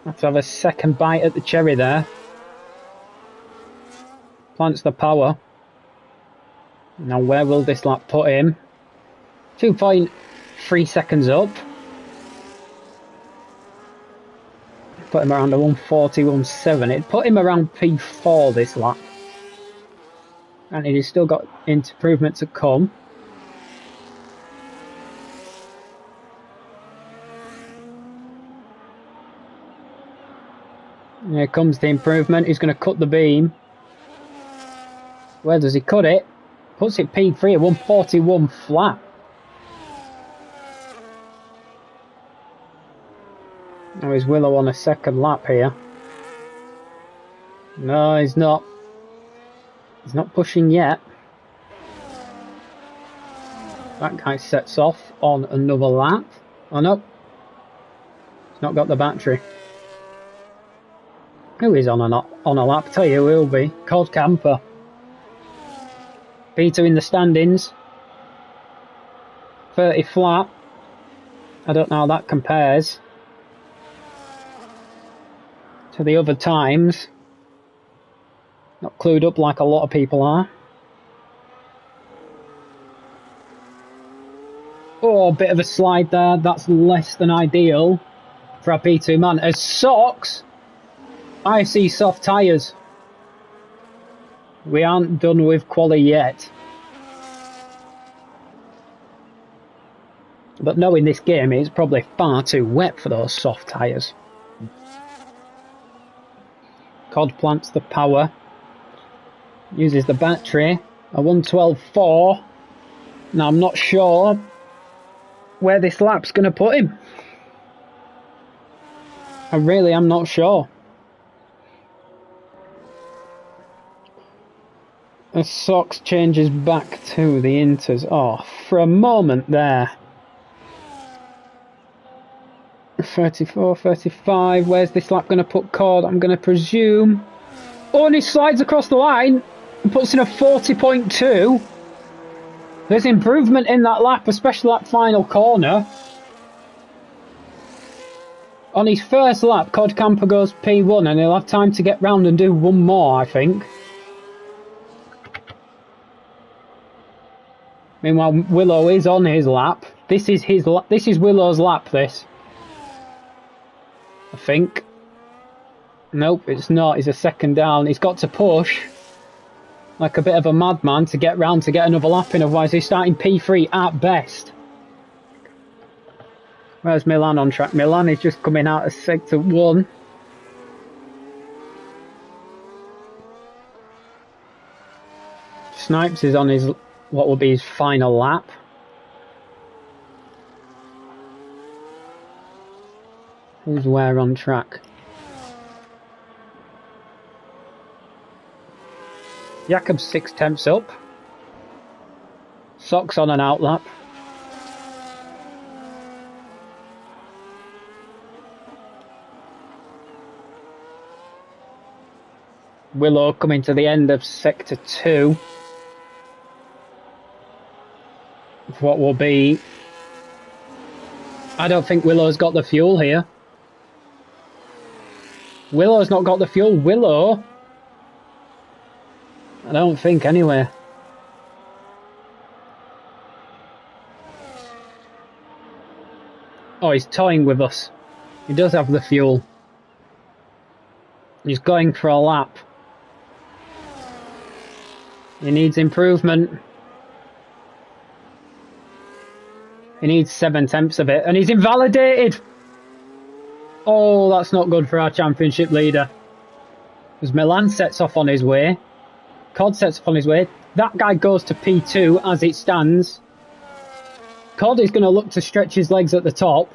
Have to have a second bite at the cherry there. Plants the power. Now where will this lap put him? 2.3 seconds up. Put him around a 140, 170. It put him around P4 this lap. And he's still got improvement to come. Here comes the improvement. He's going to cut the beam. Where does he cut it? Puts it P3 at 141 flat. Now is Willow on a second lap here? No, he's not. He's not pushing yet. That guy sets off on another lap. Oh no. He's not got the battery. Who is on a lap? Tell you who will be. Codcamper. P2 in the standings. 30 flat. I don't know how that compares to the other times. Not clued up like a lot of people are. Oh, a bit of a slide there. That's less than ideal for a P2 man. As Socks, I see soft tyres. We aren't done with quali yet. But knowing this game, it's probably far too wet for those soft tyres. Cod plants the power. Uses the battery. A 112.4. Now I'm not sure where this lap's going to put him. I really am not sure. As Socks changes back to the Inters. Oh, for a moment there. 34, 35. Where's this lap going to put Cod? I'm going to presume. Oh, and he slides across the line and puts in a 40.2. There's improvement in that lap, especially that final corner. On his first lap, Codcamper goes P1 and he'll have time to get round and do one more, I think. Meanwhile, Willow is on his lap. This is Willow's lap, this. I think. Nope, it's not. He's a second down. He's got to push like a bit of a madman to get round to get another lap in, otherwise he's starting P3 at best. Where's Milan on track? Milan is just coming out of sector 1. Snipes is on his, what will be his final lap. Who's where on track? Jakob's 6 tenths up. Socks on an outlap. Willow coming to the end of sector 2. What will be... I don't think Willow's got the fuel here. Willow's not got the fuel. Willow... I don't think anyway. Oh, he's toying with us. He does have the fuel. He's going for a lap. He needs improvement. He needs 7 tenths of it, and he's invalidated! Oh, that's not good for our championship leader. As Milan sets off on his way. Cod sets off on his way. That guy goes to P2 as it stands. Cod is going to look to stretch his legs at the top.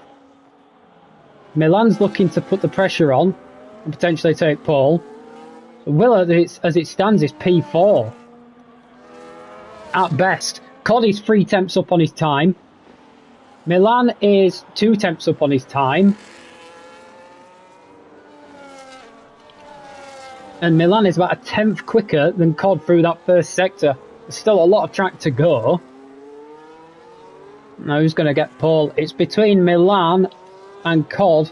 Milan's looking to put the pressure on and potentially take pole. Willow, as it stands, is P4. At best. Cod is 3 tenths up on his time. Milan is 2 tenths up on his time. And Milan is about a tenth quicker than Cod through that first sector. There's still a lot of track to go. Now who's going to get pole? It's between Milan and Cod.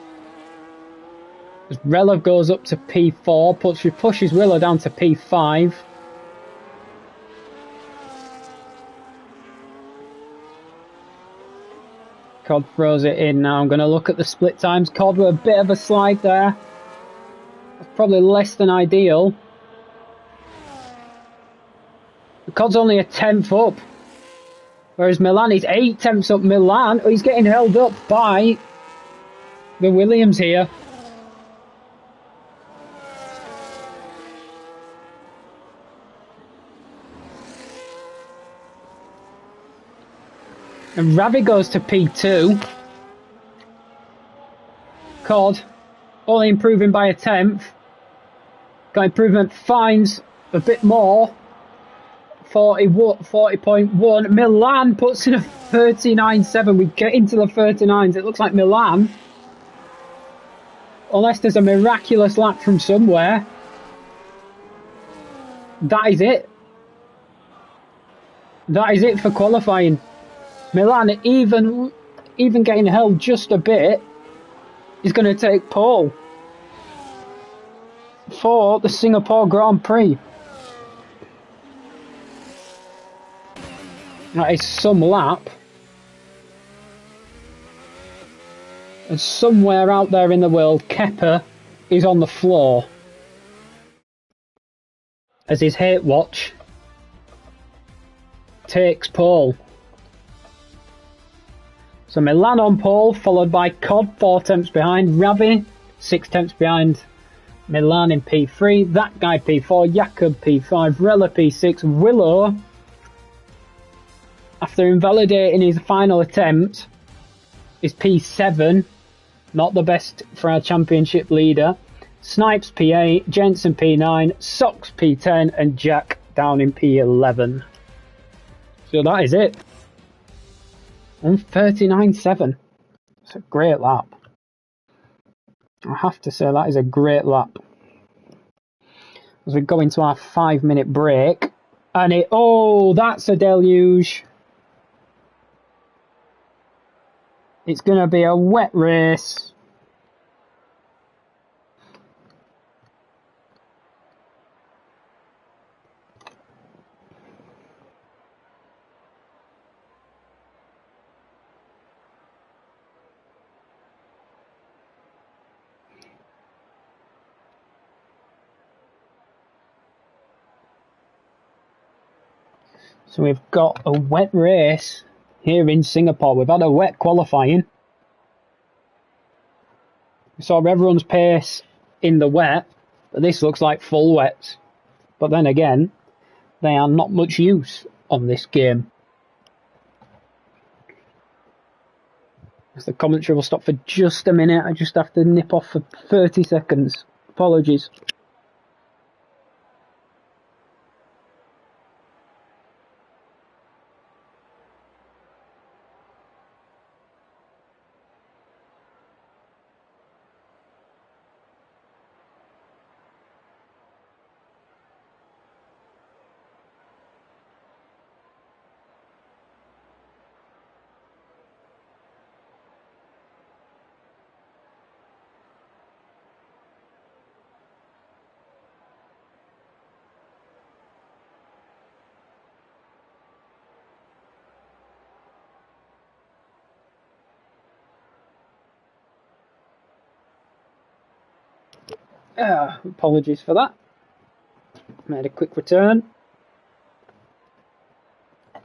As Relov goes up to P4, pushes Willow down to P5. Cod throws it in now. I'm going to look at the split times. Cod with a bit of a slide there. Probably less than ideal. Cod's only a tenth up. Whereas Milan is 8 tenths up. Milan, he's getting held up by the Williams here. And Ravi goes to P2. Cod only improving by a tenth. Got improvement, finds a bit more. 40.1. Milan puts in a 39.7. We get into the 39s. It looks like Milan, unless there's a miraculous lap from somewhere, that is it. That is it for qualifying. Milan, even getting held just a bit, is going to take pole for the Singapore Grand Prix. That is some lap. And somewhere out there in the world, Kepper is on the floor as his hate watch takes pole. So Milan on pole, followed by Cod 4 tenths behind, Ravi 6 tenths behind Milan in P3, that guy P4, Jakob P5, Rella P6, Willow, after invalidating his final attempt, is P7, not the best for our championship leader. Snipes P8, Jensen P9, Socks P10, and Jack down in P11. So that is it. On 39.7. It's a great lap. I have to say that is a great lap. As we go into our 5-minute break. And oh, that's a deluge. It's going to be a wet race. So we've got a wet race here in Singapore. We've had a wet qualifying. We saw everyone's pace in the wet, but this looks like full wet. But then again, they are not much use on this game. The commentary will stop for just a minute. I just have to nip off for 30 seconds. Apologies. Apologies for that. Made a quick return. I'm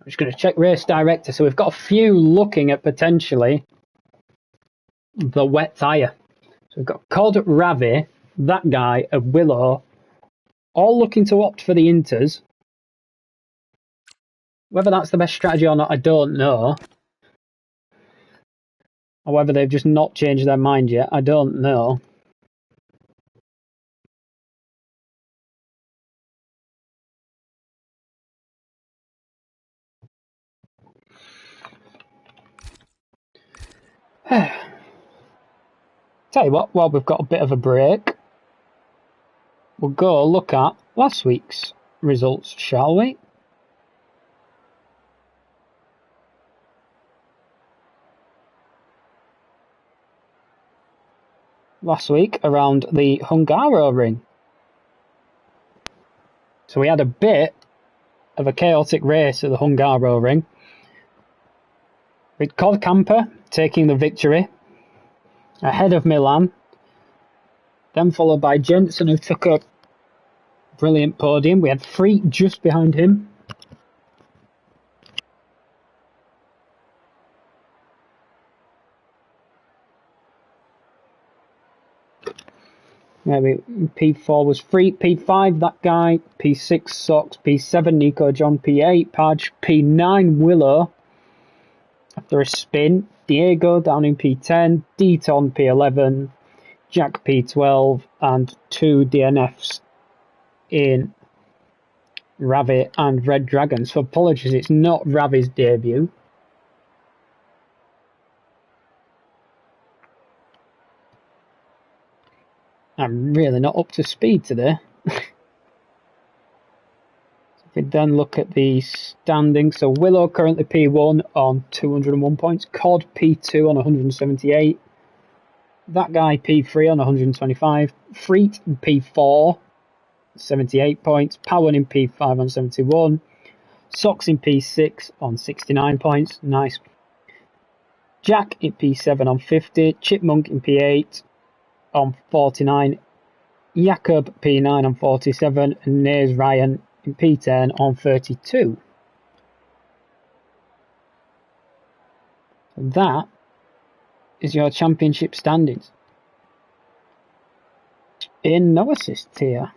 just going to check race director. So we've got a few looking at potentially the wet tyre. So we've got Cod, Ravi, that guy, and Willow, all looking to opt for the inters. Whether that's the best strategy or not, I don't know. Or whether they've just not changed their mind yet, I don't know. Tell you what, while we've got a bit of a break, we'll go look at last week's results, shall we? Last week around the Hungaro ring. So we had a bit of a chaotic race at the Hungaro ring, with Codcamper taking the victory ahead of Milan, then followed by Jensen, who took a brilliant podium. We had Prix just behind him. Maybe P4 was Prix, P5 that guy, P6 Sox, P7 Nico John, P8 Padge, P9 Willow after a spin, Diego down in P10, Deton P11, Jack P12 and 2 DNFs in Ravi and Red Dragon. So apologies, it's not Ravi's debut. I'm really not up to speed today. So if we then look at the standings, so Willow currently P1 on 201 points, Cod P2 on 178, that guy P3 on 125, Freet P4, 78 points, Powen in P5 on 71, Sox in P6 on 69 points, nice. Jack in P7 on 50, Chipmunk in P8 on 49, Jakob P9 on 47, and Nays Ryan in P10 on 32. And that is your championship standings. In no assists here.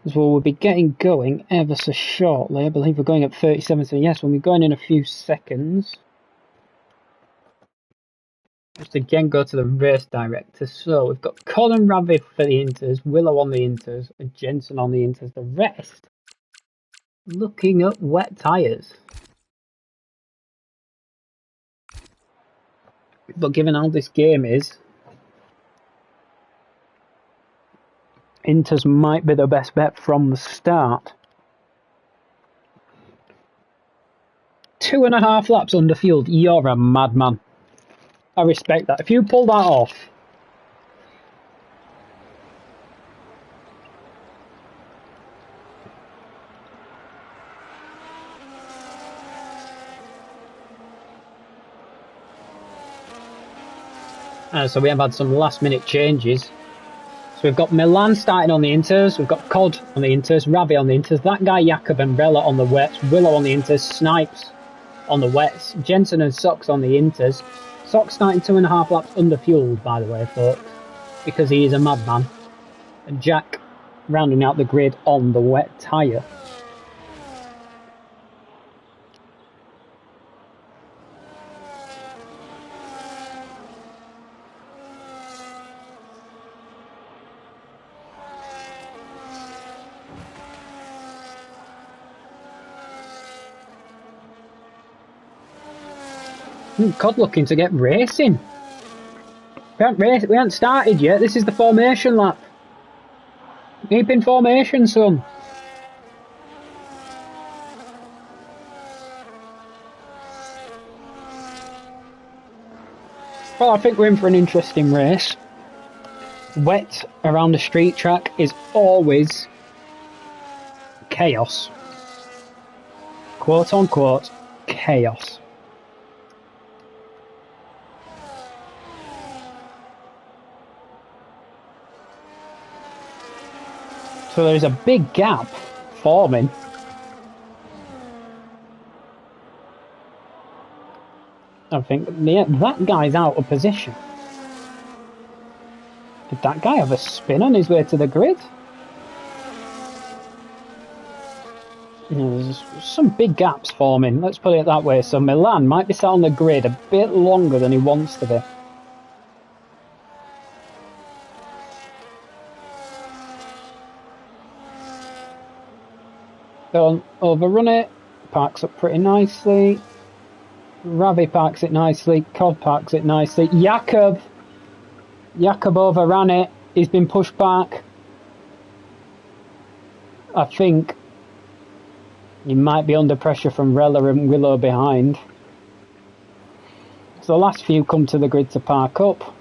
As well, we'll be getting going ever so shortly. I believe we're going at 37, so yes, we'll be going in a few seconds. Just again go to the race director. So we've got Colin Ravi for the inters, Willow on the inters, and Jensen on the inters. The rest looking at wet tyres. But given how this game is, inters might be the best bet from the start. 2.5 laps under fueled. You're a madman. I respect that. If you pull that off, so we have had some last minute changes. So we've got Milan starting on the inters, we've got Cod on the inters, Ravi on the inters, that guy Jakob and Bella on the wets, Willow on the inters, Snipes on the wets, Jensen and Sox on the inters. Sox starting 2.5 laps under fueled, by the way, folks, because he is a madman. And Jack rounding out the grid on the wet tyre. Cod looking to get racing. We haven't started yet. This is the formation lap. Keep in formation, son. Well, I think we're in for an interesting race. Wet around the street track is always chaos. Quote unquote, chaos. So there's a big gap forming. I think that guy's out of position. Did that guy have a spin on his way to the grid? There's some big gaps forming, let's put it that way. So Milan might be sat on the grid a bit longer than he wants to be. Don't overrun it. Parks up pretty nicely. Ravi parks it nicely. Cod parks it nicely. Jakob overran it. He's been pushed back. I think he might be under pressure from Rella and Willow behind. So the last few come to the grid to park up.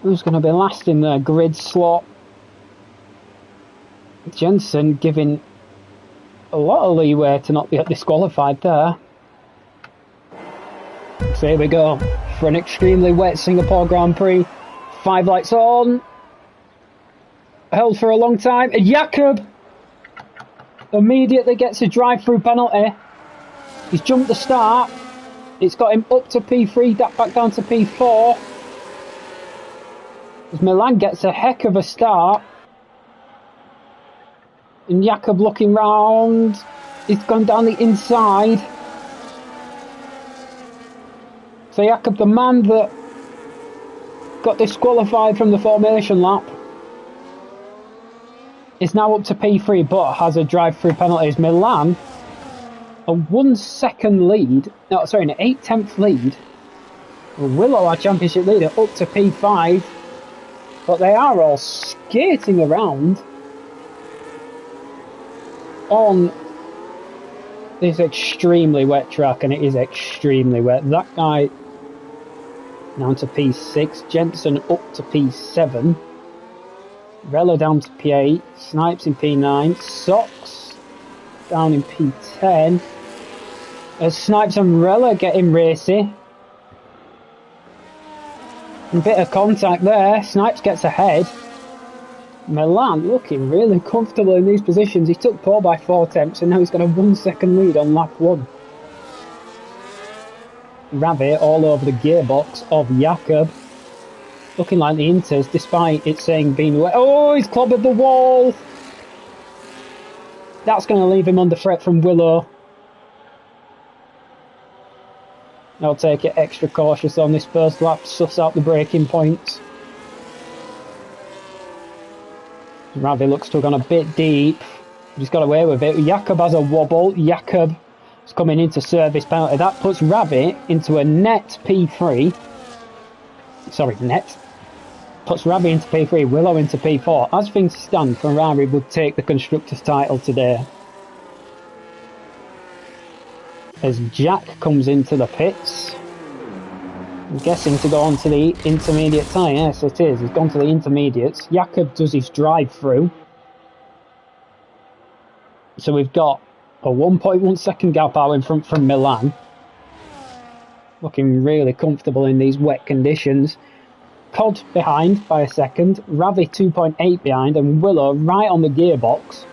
Who's going to be last in the grid slot? Jensen giving a lot of leeway to not get disqualified there. So here we go for an extremely wet Singapore Grand Prix. 5 lights on. Held for a long time. Jakob immediately gets a drive-through penalty. He's jumped the start. It's got him up to P3, back down to P4. As Milan gets a heck of a start. And Jakob looking round. He's gone down the inside. So Jakob, the man that got disqualified from the formation lap, is now up to P3 but has a drive-through penalties. Milan, a 1 second lead, no sorry, an 8/10 lead. Willow, our championship leader, up to P5. But they are all skating around on this extremely wet track, and it is extremely wet. That guy down to P6, Jensen up to P7, Rella down to P8, Snipes in P9, Socks down in P10. As Snipes and Rella getting racy. A bit of contact there, Snipes gets ahead. Milan looking really comfortable in these positions. He took pole by 4 attempts and now he's got a 1 second lead on lap 1. Ravi all over the gearbox of Jakob. Looking like the Inters, despite it saying being wet. Oh, he's clobbered the wall. That's going to leave him under threat from Willow. I'll take it extra cautious on this first lap, suss out the braking points. Ravi looks to have gone a bit deep. He's got away with it. Jakob has a wobble. Jakob is coming into service penalty. That puts Ravi into a net P3. Sorry, net. Puts Ravi into P3, Willow into P4. As things stand, Ferrari would take the Constructors' title today. As Jack comes into the pits. I'm guessing to go on to the intermediate tyre. Yes, it is. He's gone to the intermediates. Jakob does his drive-through. So we've got a 1.1 second gap out in front from Milan. Looking really comfortable in these wet conditions. Cod behind by a second. Ravi 2.8 behind. And Willow right on the gearbox.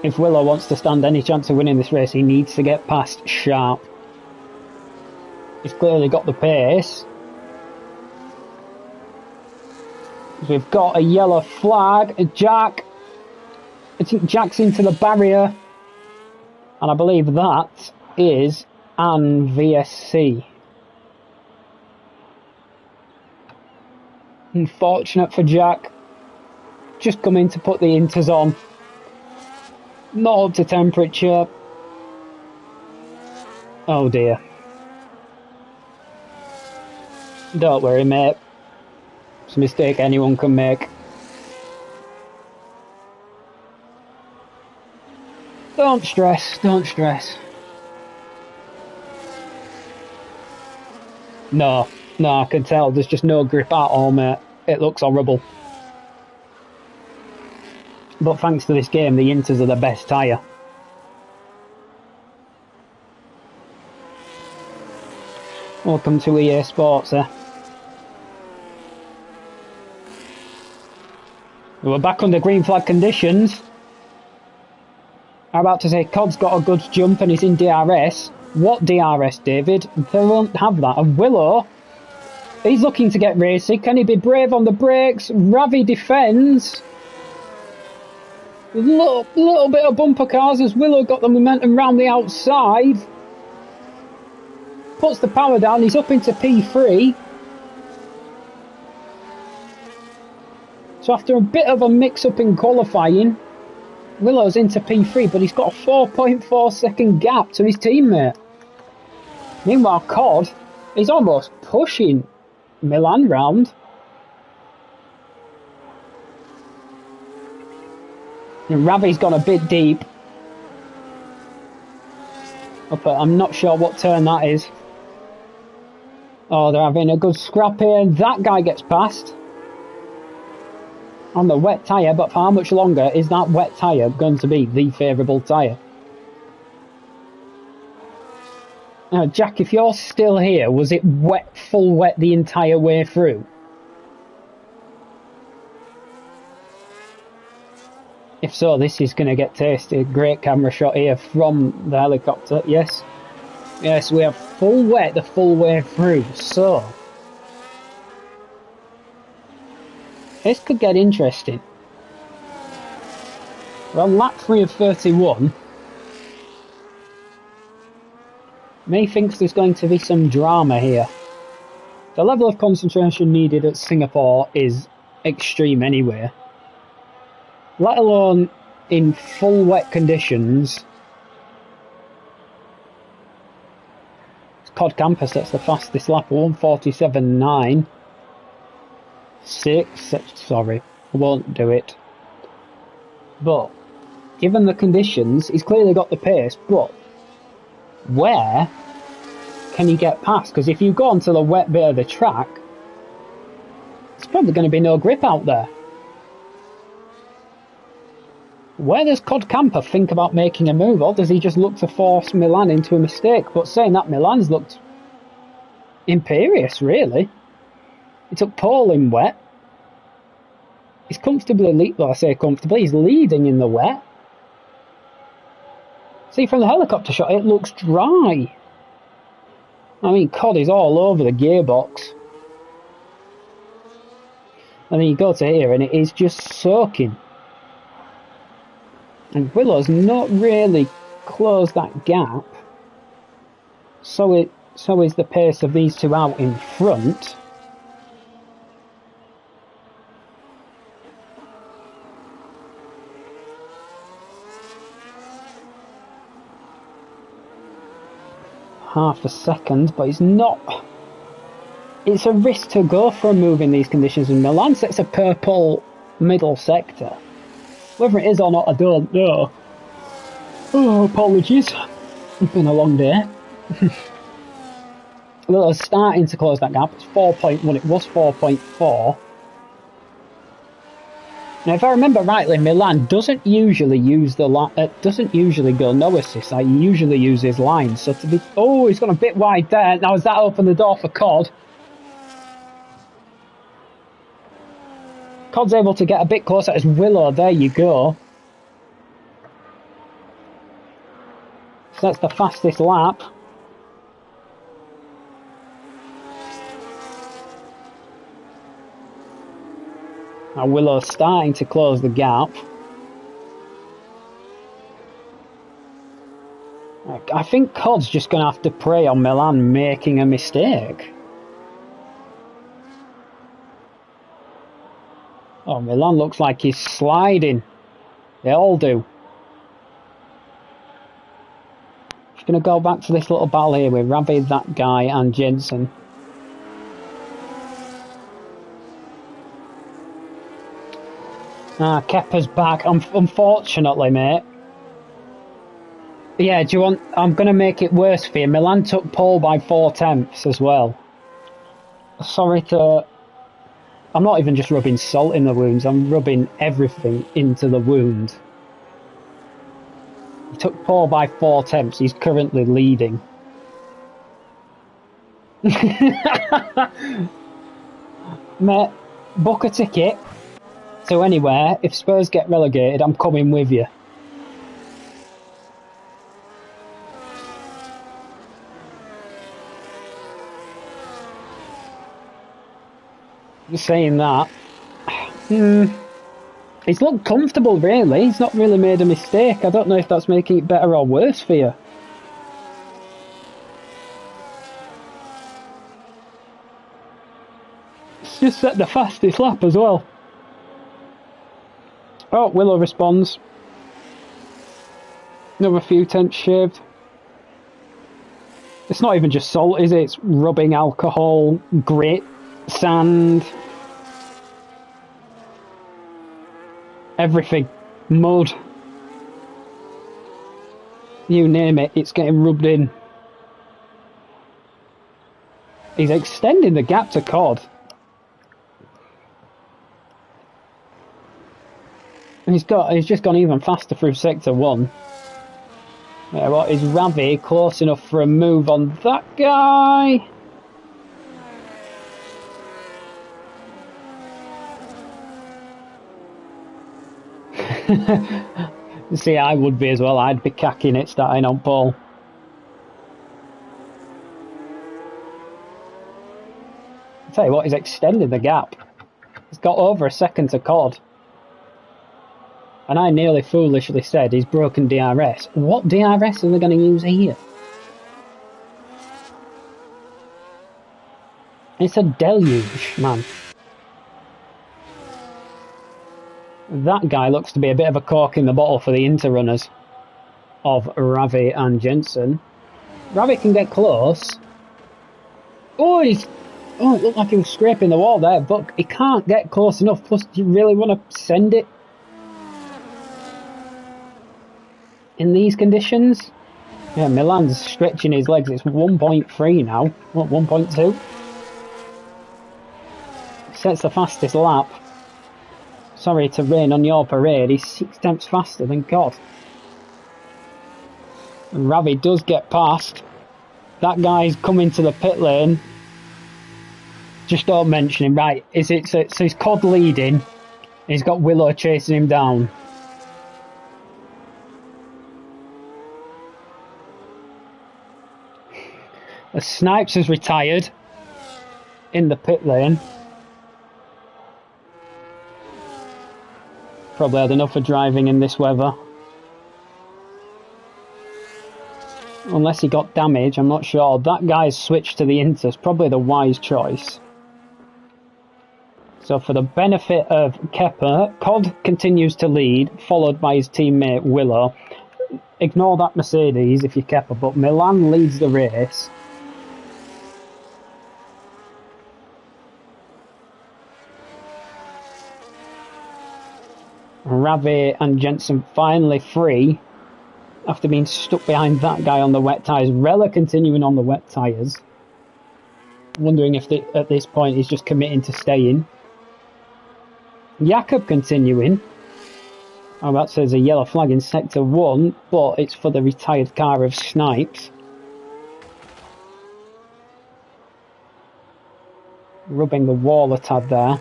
If Willow wants to stand any chance of winning this race, he needs to get past Sharp. He's clearly got the pace. We've got a yellow flag. Jack. I think Jack's into the barrier. And I believe that is an VSC. Unfortunate for Jack. just come in to put the inters on. Not up to temperature. Oh dear. Don't worry, mate. It's a mistake anyone can make. Don't stress, don't stress. No, I can tell there's just no grip at all, mate. It looks horrible. But thanks to this game, the inters are the best tyre. Welcome to EA Sports, eh? We're back under green flag conditions. I'm about to say Cod's got a good jump and he's in DRS. What DRS, David? They won't have that. And Willow, he's looking to get racy. Can he be brave on the brakes? Ravi defends. Little bit of bumper cars as Willow got the momentum round the outside. Puts the power down, he's up into P3. So after a bit of a mix-up in qualifying, Willow's into P3, but he's got a 4.4 second gap to his teammate. Meanwhile, Cod is almost pushing Milan round. And Ravi's gone a bit deep. But I'm not sure what turn that is. Oh, they're having a good scrap here. That guy gets past on the wet tyre, but for how much longer is that wet tyre going to be the favourable tyre? Now, Jack, if you're still here, was it wet, full wet the entire way through? If so, this is going to get tasty. Great camera shot here from the helicopter. Yes, we have full wet the full way through. So, this could get interesting. Well, lap 3 of 31. May thinks there's going to be some drama here. The level of concentration needed at Singapore is extreme anyway. Let alone in full wet conditions. Codcamper sets the fastest lap, 1:47.9. 6, sorry, I won't do it. But, given the conditions, he's clearly got the pace, but where can he get past? Because if you go onto the wet bit of the track, there's probably going to be no grip out there. Where does Codcamper think about making a move, or does he just look to force Milan into a mistake? But saying that, Milan's looked imperious, really. He took pole in wet. He's comfortably, well, I say comfortably, he's leading in the wet. See, from the helicopter shot, it looks dry. I mean, Cod is all over the gearbox. And then you go to here, and it is just soaking. And Willow's not really closed that gap. So is the pace of these two out in front. Half a second, but it's not. It's a risk to go for a move in these conditions, and Milan sets a purple middle sector. Whether it is or not, I don't know. Oh, apologies. It's been a long day. Well, it's starting to close that gap. It's 4.1. It was 4.4. Now, if I remember rightly, Milan doesn't usually use doesn't usually go no assist. He usually uses lines. So to be, oh, he's gone a bit wide there. Now, has that opened the door for Cod? Cod's able to get a bit closer as Willow. There you go. So that's the fastest lap. Now Willow's starting to close the gap. I think Cod's just going to have to prey on Milan making a mistake. Oh, Milan looks like he's sliding. They all do. Just going to go back to this little battle here with Ravi, that guy, and Jensen. Ah, Kepper's back. Unfortunately, mate. Yeah, do you want... I'm going to make it worse for you. Milan took pole by 4/10 as well. Sorry to... I'm not even just rubbing salt in the wounds. I'm rubbing everything into the wound. He took pole by 4/10. He's currently leading. Mate, book a ticket to anywhere. If Spurs get relegated, I'm coming with you. Saying that, he's looked comfortable, really. He's not really made a mistake. I don't know if that's making it better or worse for you. It's just set the fastest lap as well. Oh, Willow responds. Another few tenths shaved. It's not even just salt, is it? It's rubbing alcohol, grit, sand, everything, mud, you name it, it's getting rubbed in. He's extending the gap to Cod. And he's just gone even faster through sector 1. Yeah, what is Ravi close enough for a move on that guy? See, I would be as well. I'd be cacking it starting on pole. I'll tell you what, he's extended the gap. He's got over a second to Cod. And I nearly foolishly said he's broken DRS. What DRS are they going to use here? It's a deluge, man. That guy looks to be a bit of a cork in the bottle for the interrunners of Ravi and Jensen. Ravi can get close. Oh, it looked like he was scraping the wall there, but he can't get close enough. Plus, do you really want to send it in these conditions? Yeah, Milan's stretching his legs. It's 1.3 now. What, 1.2? Sets the fastest lap. Sorry to rain on your parade. He's 6 tenths faster than God. And Ravi does get past. That guy's coming to the pit lane. Just don't mention him. Right, so he's Cod leading. He's got Willow chasing him down. The Snipes has retired in the pit lane. Probably had enough for driving in this weather. Unless he got damage, I'm not sure. That guy's switched to the Inters, probably the wise choice. So for the benefit of Kepper, Cod continues to lead, followed by his teammate Willow. Ignore that Mercedes if you're Kepper, but Milan leads the race. Ravi and Jensen finally free after being stuck behind that guy on the wet tyres. Rella continuing on the wet tyres. Wondering if at this point he's just committing to staying. Jakob continuing. Oh, that says a yellow flag in sector 1, but it's for the retired car of Snipes. Rubbing the wall a tad there.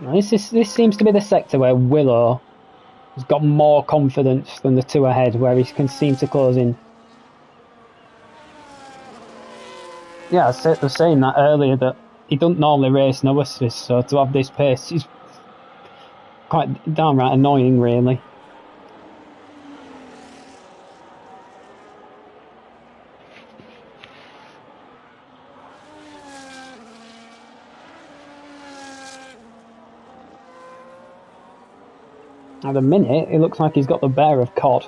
Now this seems to be the sector where Willow has got more confidence than the two ahead, where he can seem to close in. Yeah, I was saying that earlier, that he doesn't normally race no assist, so to have this pace is quite downright annoying, really. At the minute, it looks like he's got the bear of Cod.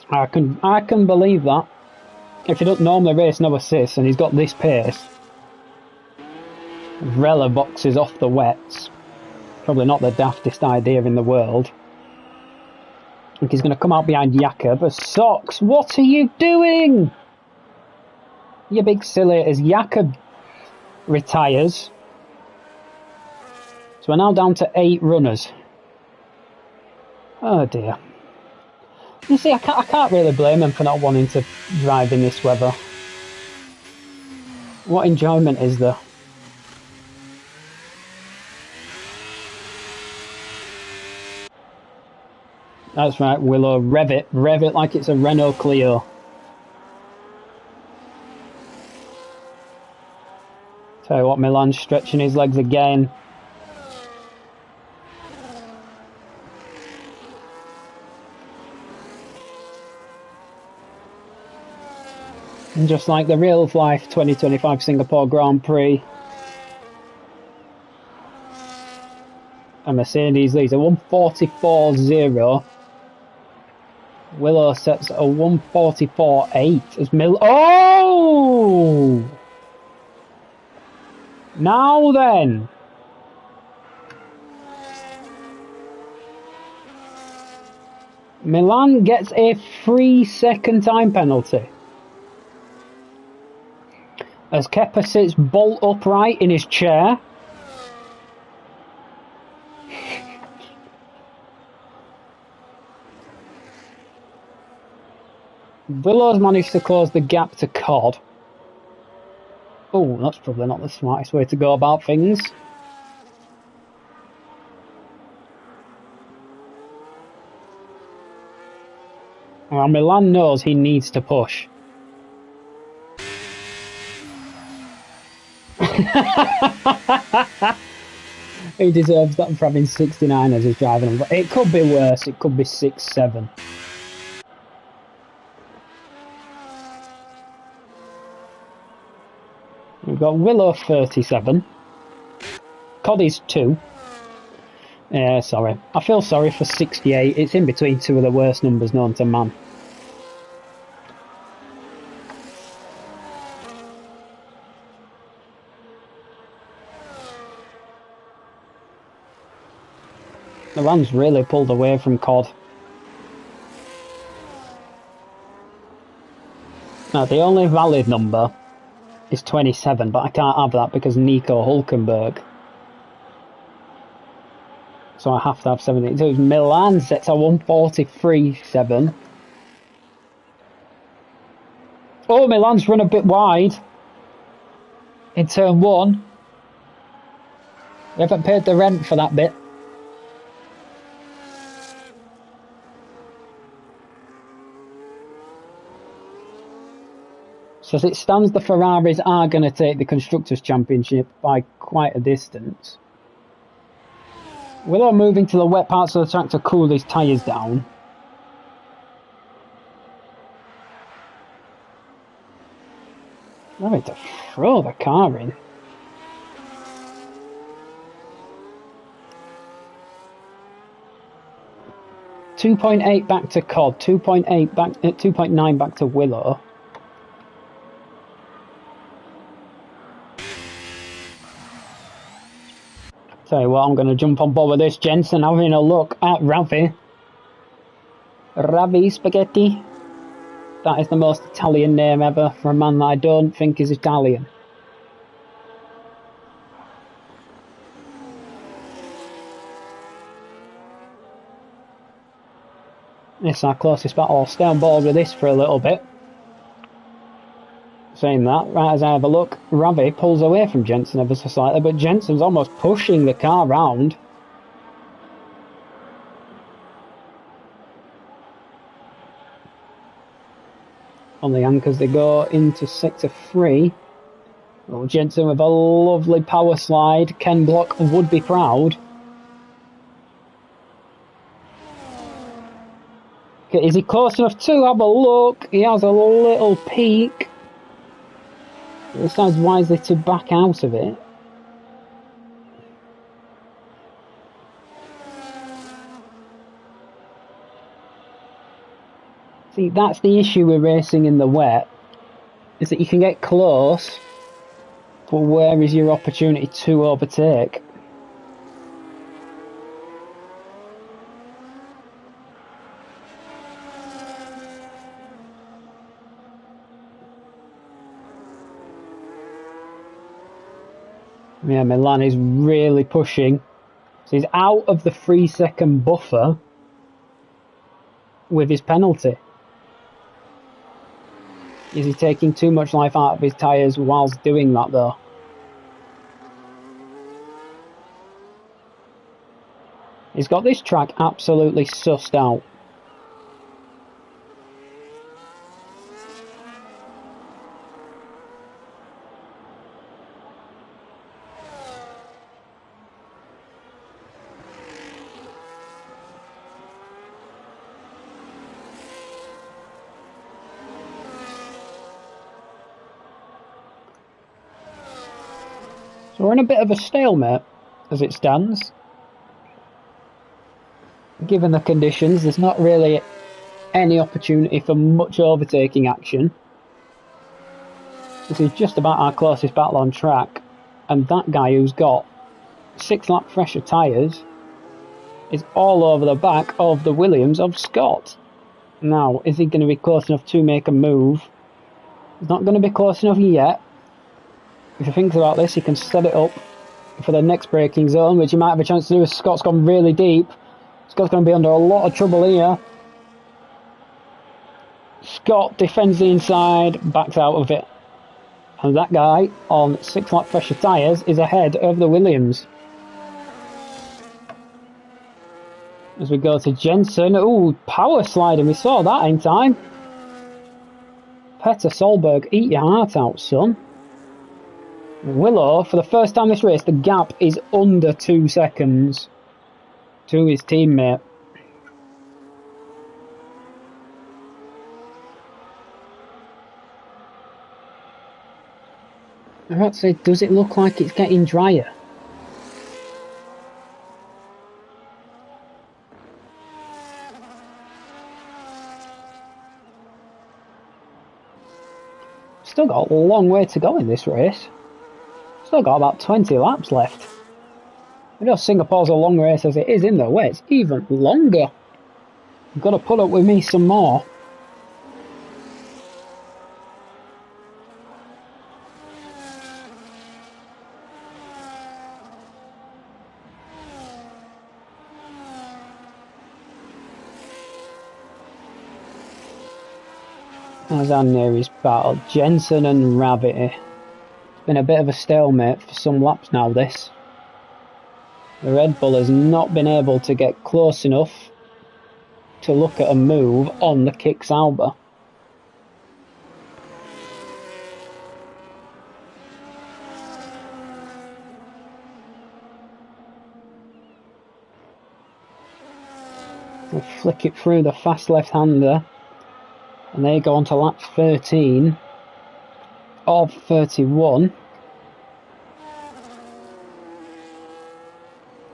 I can believe that. If he doesn't normally race no assists and he's got this pace, Rella boxes off the wets. Probably not the daftest idea in the world. I think he's going to come out behind Jakob. Socks, what are you doing? You big silly, as Jakob retires. So we're now down to 8 runners. Oh dear. You see, I can't really blame him for not wanting to drive in this weather. What enjoyment is there? That's right, Willow. Rev it like it's a Renault Clio. Tell you what, Milan's stretching his legs again. And just like the real life 2025 Singapore Grand Prix, a Mercedes leads a 1:44.0. Willow sets a 1:44.8 as Oh! Now then! Milan gets a 3-second time penalty. As Kepa sits bolt upright in his chair. Willow's managed to close the gap to Cod. Oh, that's probably not the smartest way to go about things. Well, Milan knows he needs to push. He deserves that for having 69 as his driving number. It could be worse, it could be 6-7. We've got Willow 37. Coddy's 2. Yeah, sorry. I feel sorry for 68. It's in between two of the worst numbers known to man. Milan's really pulled away from Cod. Now, the only valid number is 27, but I can't have that because Nico Hulkenberg. So I have to have 72. Milan sets a 1:43.7. Oh, Milan's run a bit wide in turn 1. We haven't paid the rent for that bit. So as it stands, the Ferraris are going to take the Constructors' Championship by quite a distance. Willow moving to the wet parts of the track to cool his tyres down. Ready to throw the car in. .8 back to Cod, 2.8 back, 2.9 back to Willow. Tell you what, I'm going to jump on board with this. Jensen having a look at Ravi. Ravi Spaghetti. That is the most Italian name ever for a man that I don't think is Italian. This is our closest battle. I'll stay on board with this for a little bit. Saying that, right as I have a look, Ravi pulls away from Jensen ever so slightly, but Jensen's almost pushing the car round. On the anchors they go into sector 3. Oh, Jensen with a lovely power slide. Ken Block would be proud. Okay, is he close enough to have a look? He has a little peek. It decides wisely to back out of it. See, that's the issue with racing in the wet, is that you can get close, but where is your opportunity to overtake? Yeah, Milan is really pushing. So he's out of the 3-second buffer with his penalty. Is he taking too much life out of his tyres whilst doing that though? He's got this track absolutely sussed out. So we're in a bit of a stalemate as it stands. Given the conditions, there's not really any opportunity for much overtaking action. This is just about our closest battle on track, and that guy who's got 6 lap fresher tyres is all over the back of the Williams of Scott. Now, is he going to be close enough to make a move? He's not going to be close enough yet. If he thinks about this, he can set it up for the next braking zone, which he might have a chance to do as Scott's gone really deep. Scott's going to be under a lot of trouble here. Scott defends the inside, backs out of it. And that guy on 6 lap fresher tyres is ahead of the Williams. As we go to Jensen. Ooh, power sliding. We saw that in time. Petter Solberg, eat your heart out, son. Willow, for the first time this race, the gap is under 2 seconds to his teammate. I have to say, does it look like it's getting drier? Still got a long way to go in this race. Still got about 20 laps left. I know Singapore's a long race as it is in the way, it's even longer. You've got to put up with me some more. As our nearest battle, Jensen and Rabbit. It's been a bit of a stalemate for some laps now, this. The Red Bull has not been able to get close enough to look at a move on the Kick Sauber. We'll flick it through the fast left-hander. And they go on to lap 13 of 31.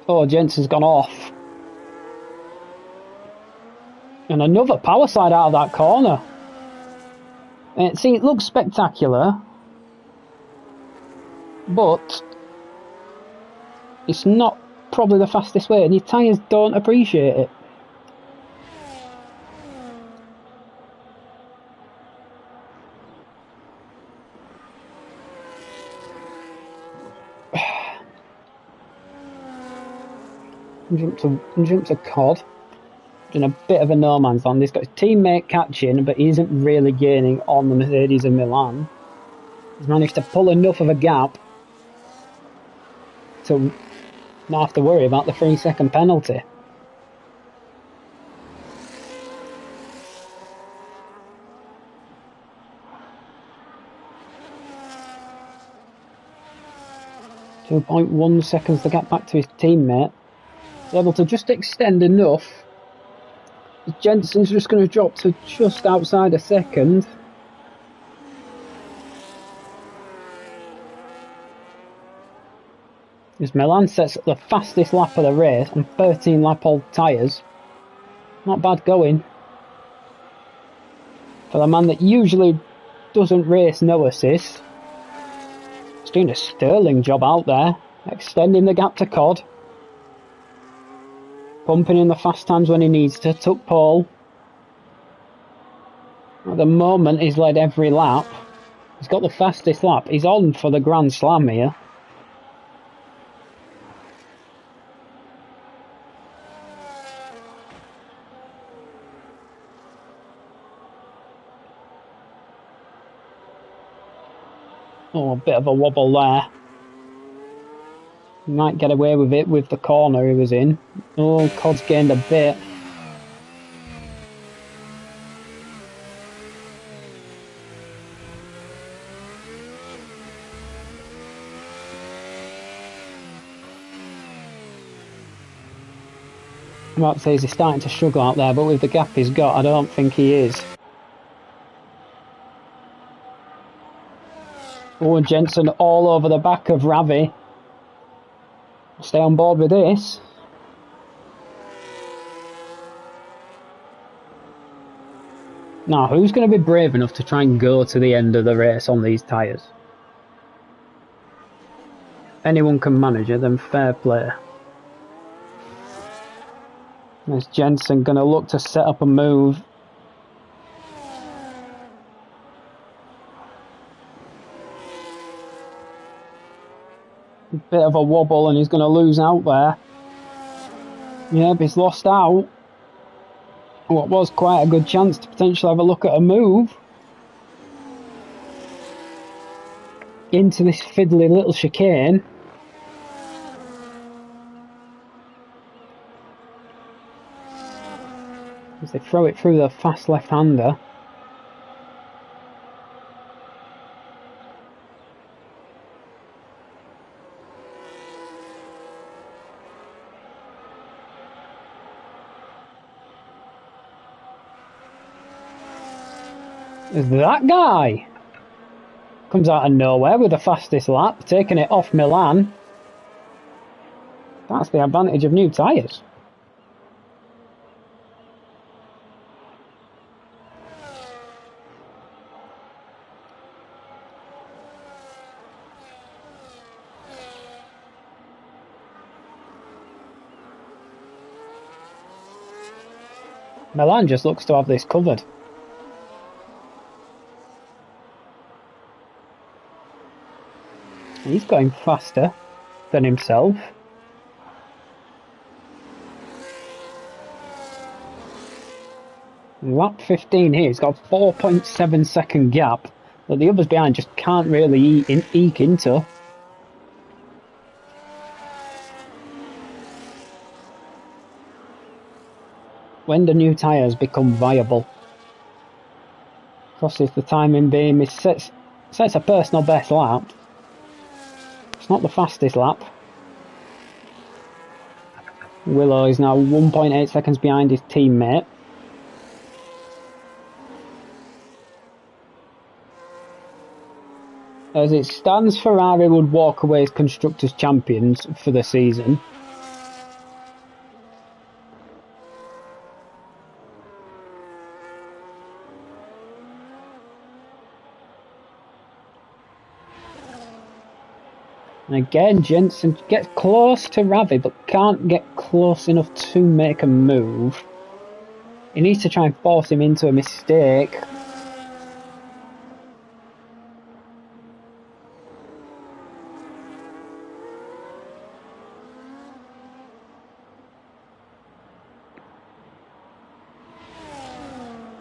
Oh, Jensen's gone off. And another power slide out of that corner. See, it looks spectacular. But it's not probably the fastest way, and your tyres don't appreciate it. Jump to Cod. In a bit of a no man's land. He's got his teammate catching, but he isn't really gaining on the Mercedes of Milan. He's managed to pull enough of a gap to not have to worry about the 3-second penalty. .1 seconds to get back to his teammate. He's able to just extend enough. Jensen's just going to drop to just outside a second. As Milan sets the fastest lap of the race on 13 lap old tyres. Not bad going. For the man that usually doesn't race no assist. He's doing a sterling job out there. Extending the gap to Cod. Pumping in the fast times when he needs to. Took pole. At the moment he's led every lap. He's got the fastest lap. He's on for the Grand Slam here. Oh, a bit of a wobble there. He might get away with it with the corner he was in. Oh, Cod's gained a bit. I'm about to say he's starting to struggle out there, but with the gap he's got, I don't think he is. Oh, and Jensen all over the back of Ravi. Stay on board with this. Now, who's going to be brave enough to try and go to the end of the race on these tyres? Anyone can manage it, then fair play. There's Jensen going to look to set up a move. Bit of a wobble and he's going to lose out there. Yep, he's lost out. What was quite a good chance to potentially have a look at a move. Into this fiddly little chicane. As they throw it through the fast left-hander. That guy comes out of nowhere with the fastest lap, taking it off Milan. That's the advantage of new tyres. Milan just looks to have this covered. He's going faster than himself. Lap 15 here, he's got a 4.7 second gap that the others behind just can't really eke into. When the new tyres become viable. Crosses the timing beam, he sets a personal best lap. It's not the fastest lap. Willow is now 1.8 seconds behind his teammate. As it stands, Ferrari would walk away as Constructors' champions for the season. And again, Jensen gets close to Ravi, but can't get close enough to make a move. He needs to try and force him into a mistake.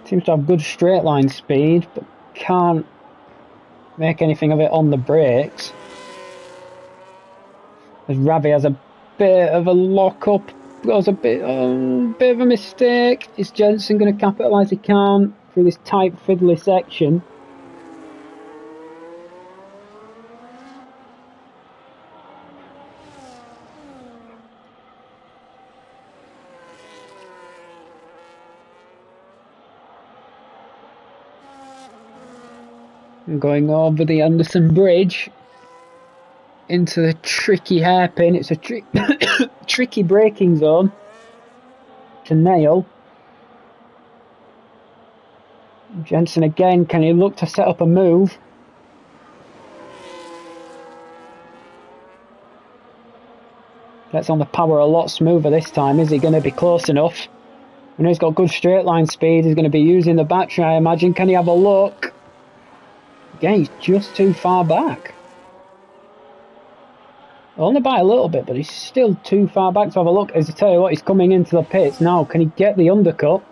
Seems to have good straight line speed, but can't make anything of it on the brakes. As Ravi has a bit of a lock-up, goes a bit of a mistake. Is Jensen going to capitalise? He can't through this tight fiddly section. Going over the Anderson Bridge. into the tricky hairpin. It's a tricky braking zone to nail. Jensen again, can he look to set up a move? Gets on the power a lot smoother this time. Is he going to be close enough? I know he's got good straight line speed. He's going to be using the battery, I imagine. Can he have a look? Again, he's just too far back. Only by a little bit, but he's still too far back to have a look. As I tell you what, he's coming into the pits now. Can he get the undercut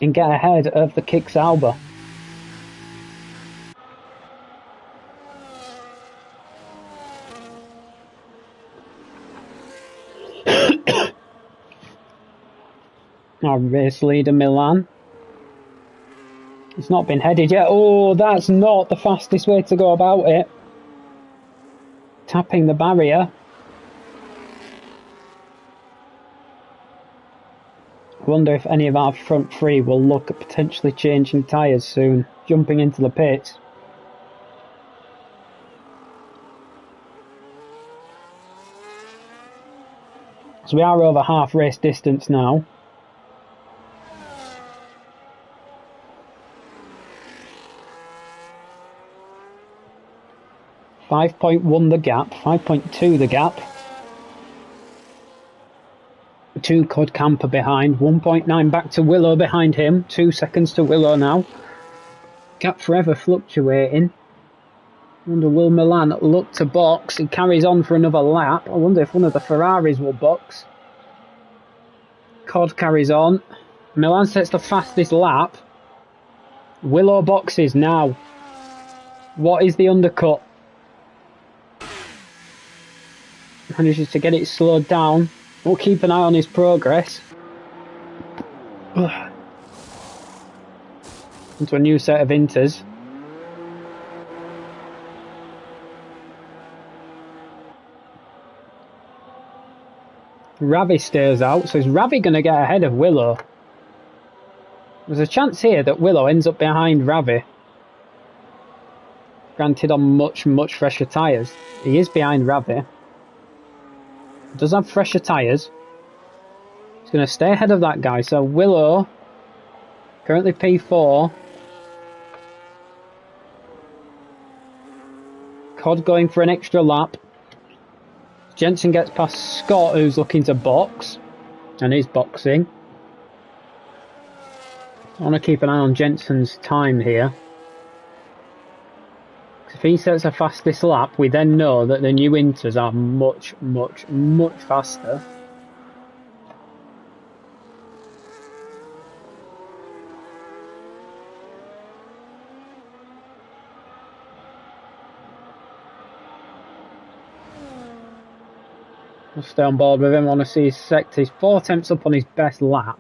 and get ahead of the Kick Sauber? Our race leader Milan. It's not been headed yet. Oh, that's not the fastest way to go about it. Tapping the barrier. I wonder if any of our front three will look at potentially changing tyres soon, jumping into the pits. So we are over half race distance now. .1 the gap, 5.2 the gap. 2 Codcamper behind, 1.9 back to Willow behind him, 2 seconds to Willow now. Gap forever fluctuating. I wonder, will Milan look to box? He carries on for another lap. I wonder if one of the Ferraris will box. Cod carries on. Milan sets the fastest lap. Willow boxes now. What is the undercut? Manages to get it slowed down. We'll keep an eye on his progress. Into a new set of inters. Ravi stays out, so is Ravi going to get ahead of Willow? There's a chance here that Willow ends up behind Ravi. Granted on much fresher tyres. He is behind Ravi. Does have fresher tyres. He's going to stay ahead of that guy. So Willow, currently P4. Cod going for an extra lap. Jensen gets past Scott, who's looking to box. And he's boxing. I want to keep an eye on Jensen's time here. If he sets a fastest lap, we then know that the new inters are much faster. We'll stay on board with him. I want to see his sector. He's 4 attempts up on his best lap.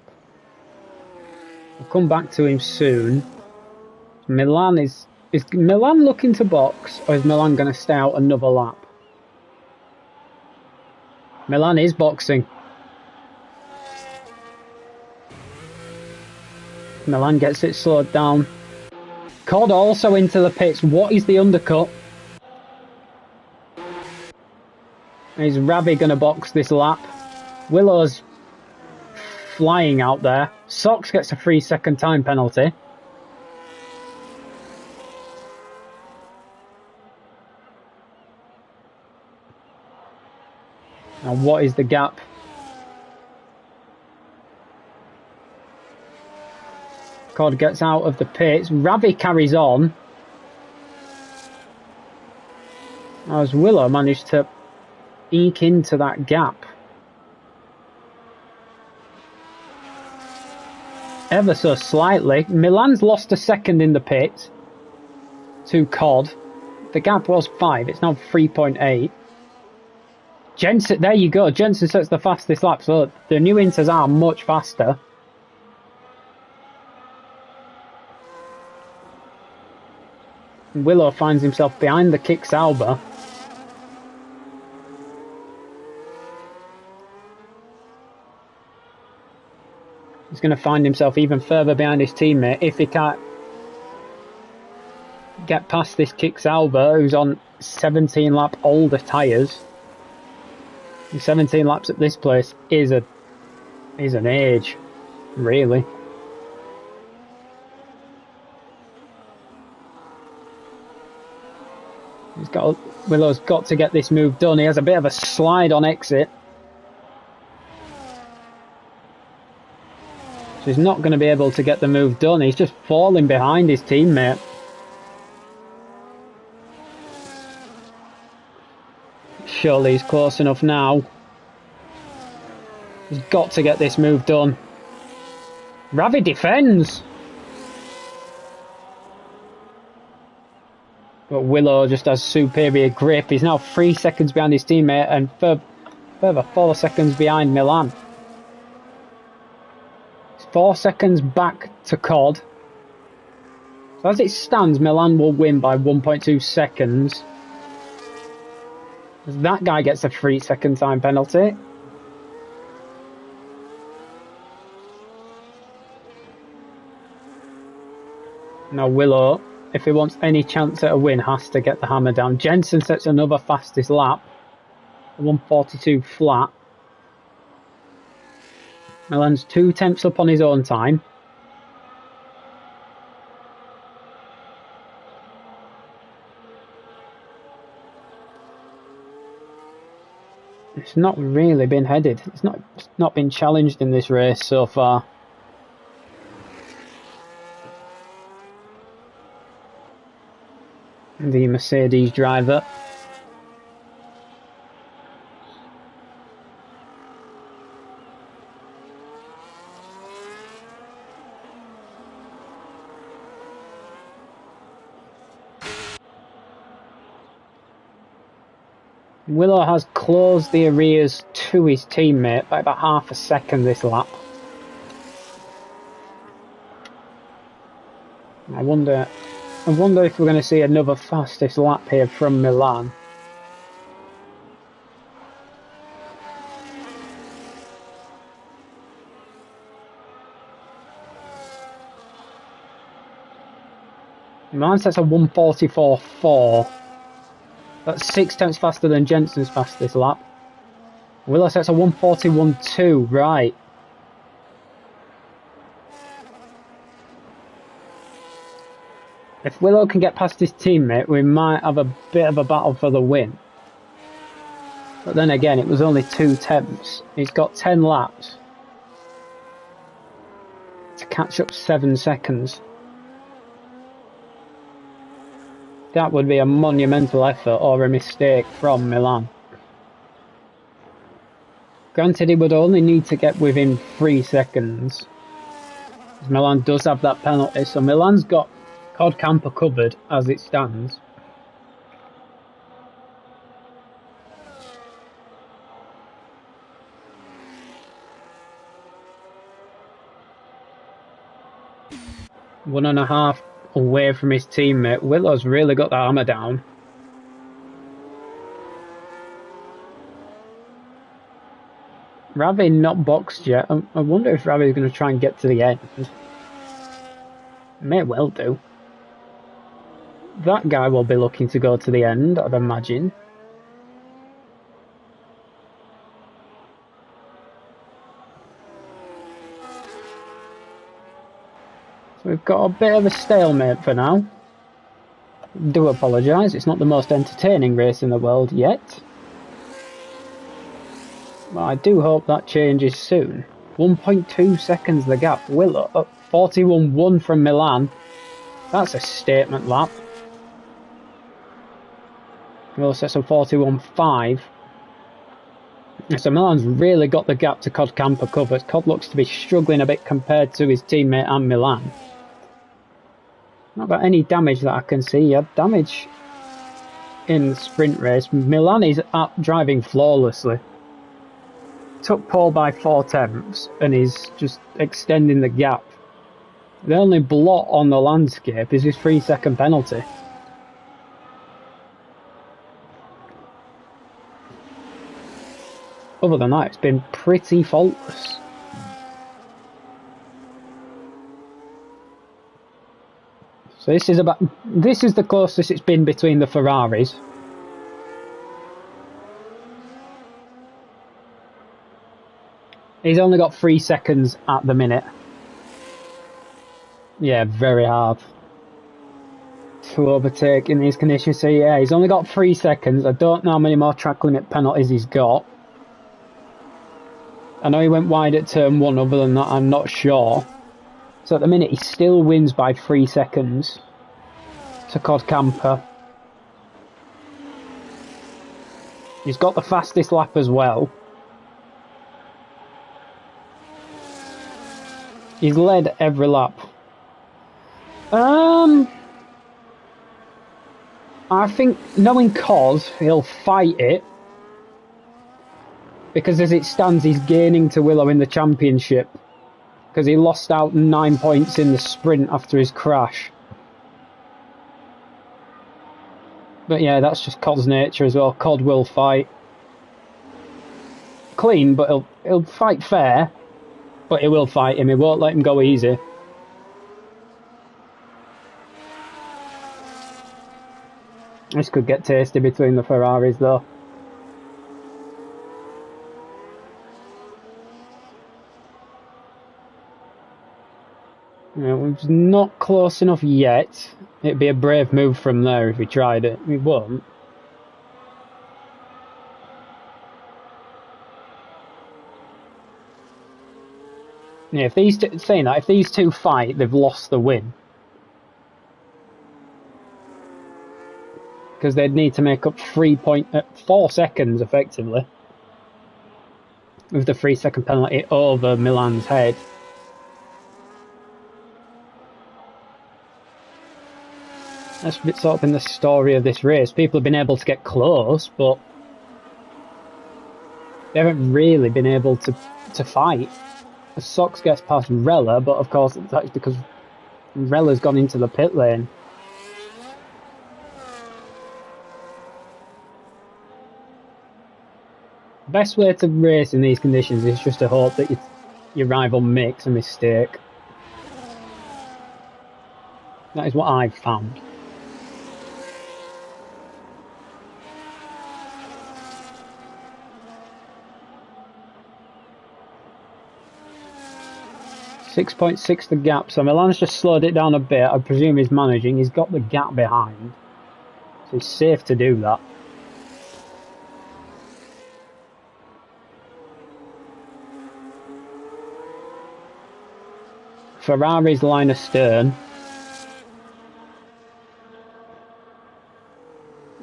We'll come back to him soon. Milan is Milan looking to box, or is Milan going to stay out another lap? Milan is boxing. Milan gets it slowed down. Cod also into the pits. What is the undercut? Is Ravi going to box this lap? Willow's flying out there. Sox gets a 3-second time penalty. Now what is the gap? Cod gets out of the pits. Ravi carries on. As Willow managed to eke into that gap. Ever so slightly. Milan's lost a second in the pit to Cod. The gap was 5. It's now 3.8. Jensen, there you go. Jensen sets the fastest lap, so the new inters are much faster. Willow finds himself behind the Kick Sauber. He's going to find himself even further behind his teammate if he can't get past this Kick-Sauber, who's on 17 lap older tyres. 17 laps at this place is an age, really. Willow's got to get this move done. He has a bit of a slide on exit. So he's not going to be able to get the move done. He's just falling behind his teammate. Surely he's close enough now. He's got to get this move done. Ravi defends. But Willow just has superior grip. He's now 3 seconds behind his teammate and further 4 seconds behind Milan. It's 4 seconds back to Cod. So as it stands, Milan will win by 1.2 seconds. As that guy gets a 3-second time penalty. Now Willow, if he wants any chance at a win, has to get the hammer down. Jensen sets another fastest lap. 1:42 flat. Milan's 2 tenths up on his own time. It's not really been headed. It's not been challenged in this race so far. The Mercedes driver. Willow has closed the arrears to his teammate by about half a second this lap. I wonder if we're going to see another fastest lap here from Milan. Milan sets a 1:44.4. That's 6 tenths faster than Jensen's fastest lap. Willow sets a 1:41.2, right. If Willow can get past his teammate, we might have a bit of a battle for the win. But then again, it was only 2 tenths. He's got 10 laps to catch up 7 seconds. That would be a monumental effort or a mistake from Milan. Granted, he would only need to get within 3 seconds. Milan does have that penalty, so Milan's got Codcamper covered as it stands. One and a half away from his teammate. Willow's really got the hammer down. Ravi not boxed yet. I wonder if Ravi's going to try and get to the end. May well do. That guy will be looking to go to the end, I'd imagine. So we've got a bit of a stalemate for now. Do apologise, it's not the most entertaining race in the world yet. But I do hope that changes soon. 1.2 seconds the gap. Willow up 41.1 from Milan. That's a statement lap. Willow sets a 41.5. So Milan's really got the gap to Codcamper covered. Cod looks to be struggling a bit compared to his teammate and Milan. Not got any damage that I can see. He had damage in the sprint race. Milan is driving flawlessly. Took pole by 4 tenths and is just extending the gap. The only blot on the landscape is his 3-second penalty. Other than that, it's been pretty faultless. So this is the closest it's been between the Ferraris. He's only got 3 seconds at the minute. Yeah, very hard to overtake in these conditions. So yeah, he's only got 3 seconds. I don't know how many more track limit penalties he's got. I know he went wide at turn 1, other than that I'm not sure. So at the minute he still wins by 3 seconds to Codcamper. He's got the fastest lap as well. He's led every lap. I think, knowing Cos, he'll fight it. Because as it stands, he's gaining to Willow in the championship. Because he lost out 9 points in the sprint after his crash. But yeah, that's just Cod's nature as well. Cod will fight. Clean, but he'll fight fair. But he will fight him. He won't let him go easy. This could get tasty between the Ferraris though. Yeah, we're not close enough yet. It'd be a brave move from there if we tried it. We won't. Yeah, if these two, saying that, if these two fight, they've lost the win. Because they'd need to make up 4 seconds effectively. With the 3 second penalty over Milan's head. That's sort of been the story of this race. People have been able to get close, but they haven't really been able to fight. The Sox gets past Rella, but of course that's because Rella's gone into the pit lane. Best way to race in these conditions is just to hope that your rival makes a mistake. That is what I've found. .6 the gap, so Milan's just slowed it down a bit. I presume he's managing. He's got the gap behind, so he's safe to do that. Ferrari's line astern.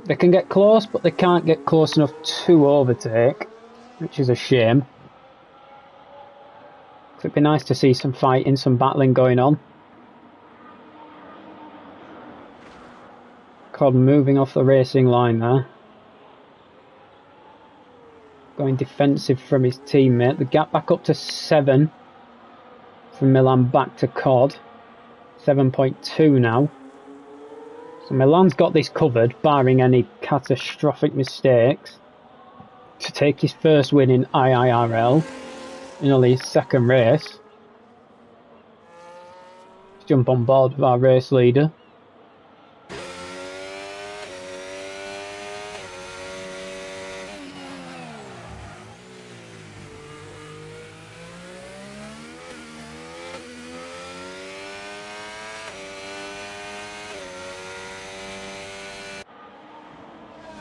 They can get close, but they can't get close enough to overtake, which is a shame. It'd be nice to see some fighting, some battling going on. Cod moving off the racing line there. Going defensive from his teammate. The gap back up to 7 from Milan back to Cod. 7.2 now. So Milan's got this covered, barring any catastrophic mistakes, to take his first win in IIRL. In only his second race. Let's jump on board with our race leader.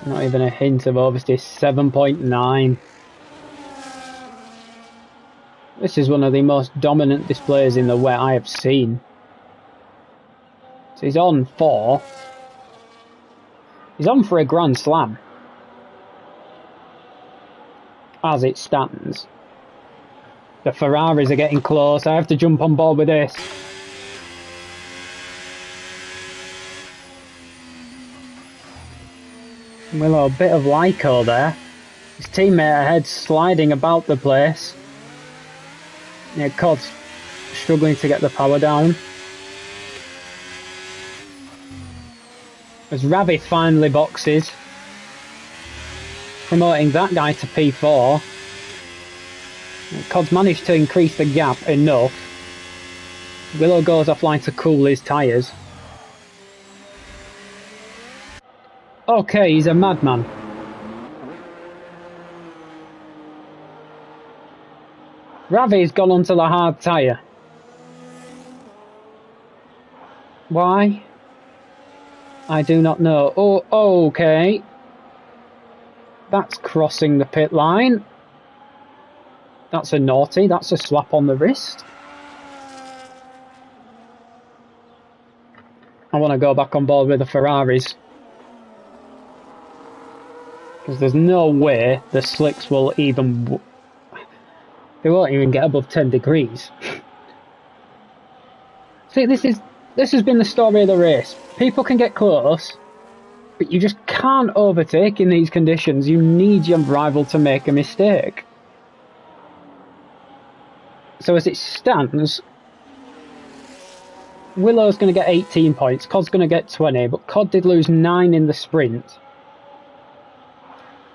Not even a hint of oversteer. 7.9. This is one of the most dominant displays in the wet I have seen. So he's on for a Grand Slam. As it stands. The Ferraris are getting close. I have to jump on board with this. Willow, a bit of Lyco there. His teammate ahead sliding about the place. Yeah, Cod's struggling to get the power down. As Ravi finally boxes, promoting that guy to P4. Cod's managed to increase the gap enough. Willow goes offline to cool his tyres. Okay, he's a madman. Ravi's gone onto the hard tyre. Why? I do not know. Oh, okay. That's crossing the pit line. That's a naughty. That's a slap on the wrist. I want to go back on board with the Ferraris. Because there's no way the slicks will even... They won't even get above 10 degrees. See, this has been the story of the race. People can get close, but you just can't overtake in these conditions. You need your rival to make a mistake. So as it stands, Willow's going to get 18 points, Cod's going to get 20, but Cod did lose 9 in the sprint.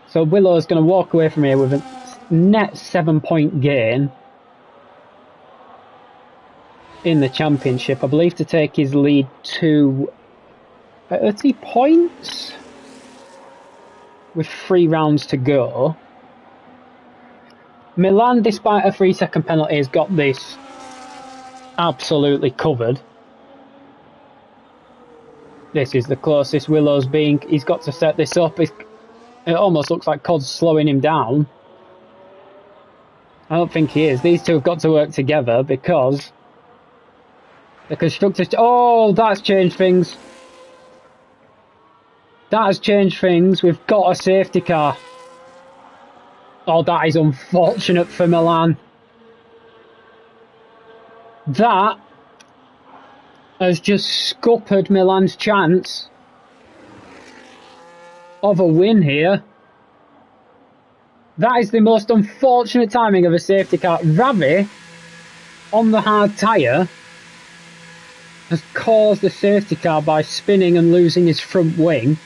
So Willow's going to walk away from here with a net 7-point gain in the championship, I believe, to take his lead to 30 points with 3 rounds to go. Milan, despite a 3-second penalty, has got this absolutely covered. This is the closest Willow's been. He's got to set this up. It almost looks like Cod's slowing him down. I don't think he is. These two have got to work together because the constructors... Oh, that's changed things. That has changed things. We've got a safety car. Oh, that is unfortunate for Milan. That has just scuppered Milan's chance of a win here. That is the most unfortunate timing of a safety car. Ravi, on the hard tyre, has caused the safety car by spinning and losing his front wing.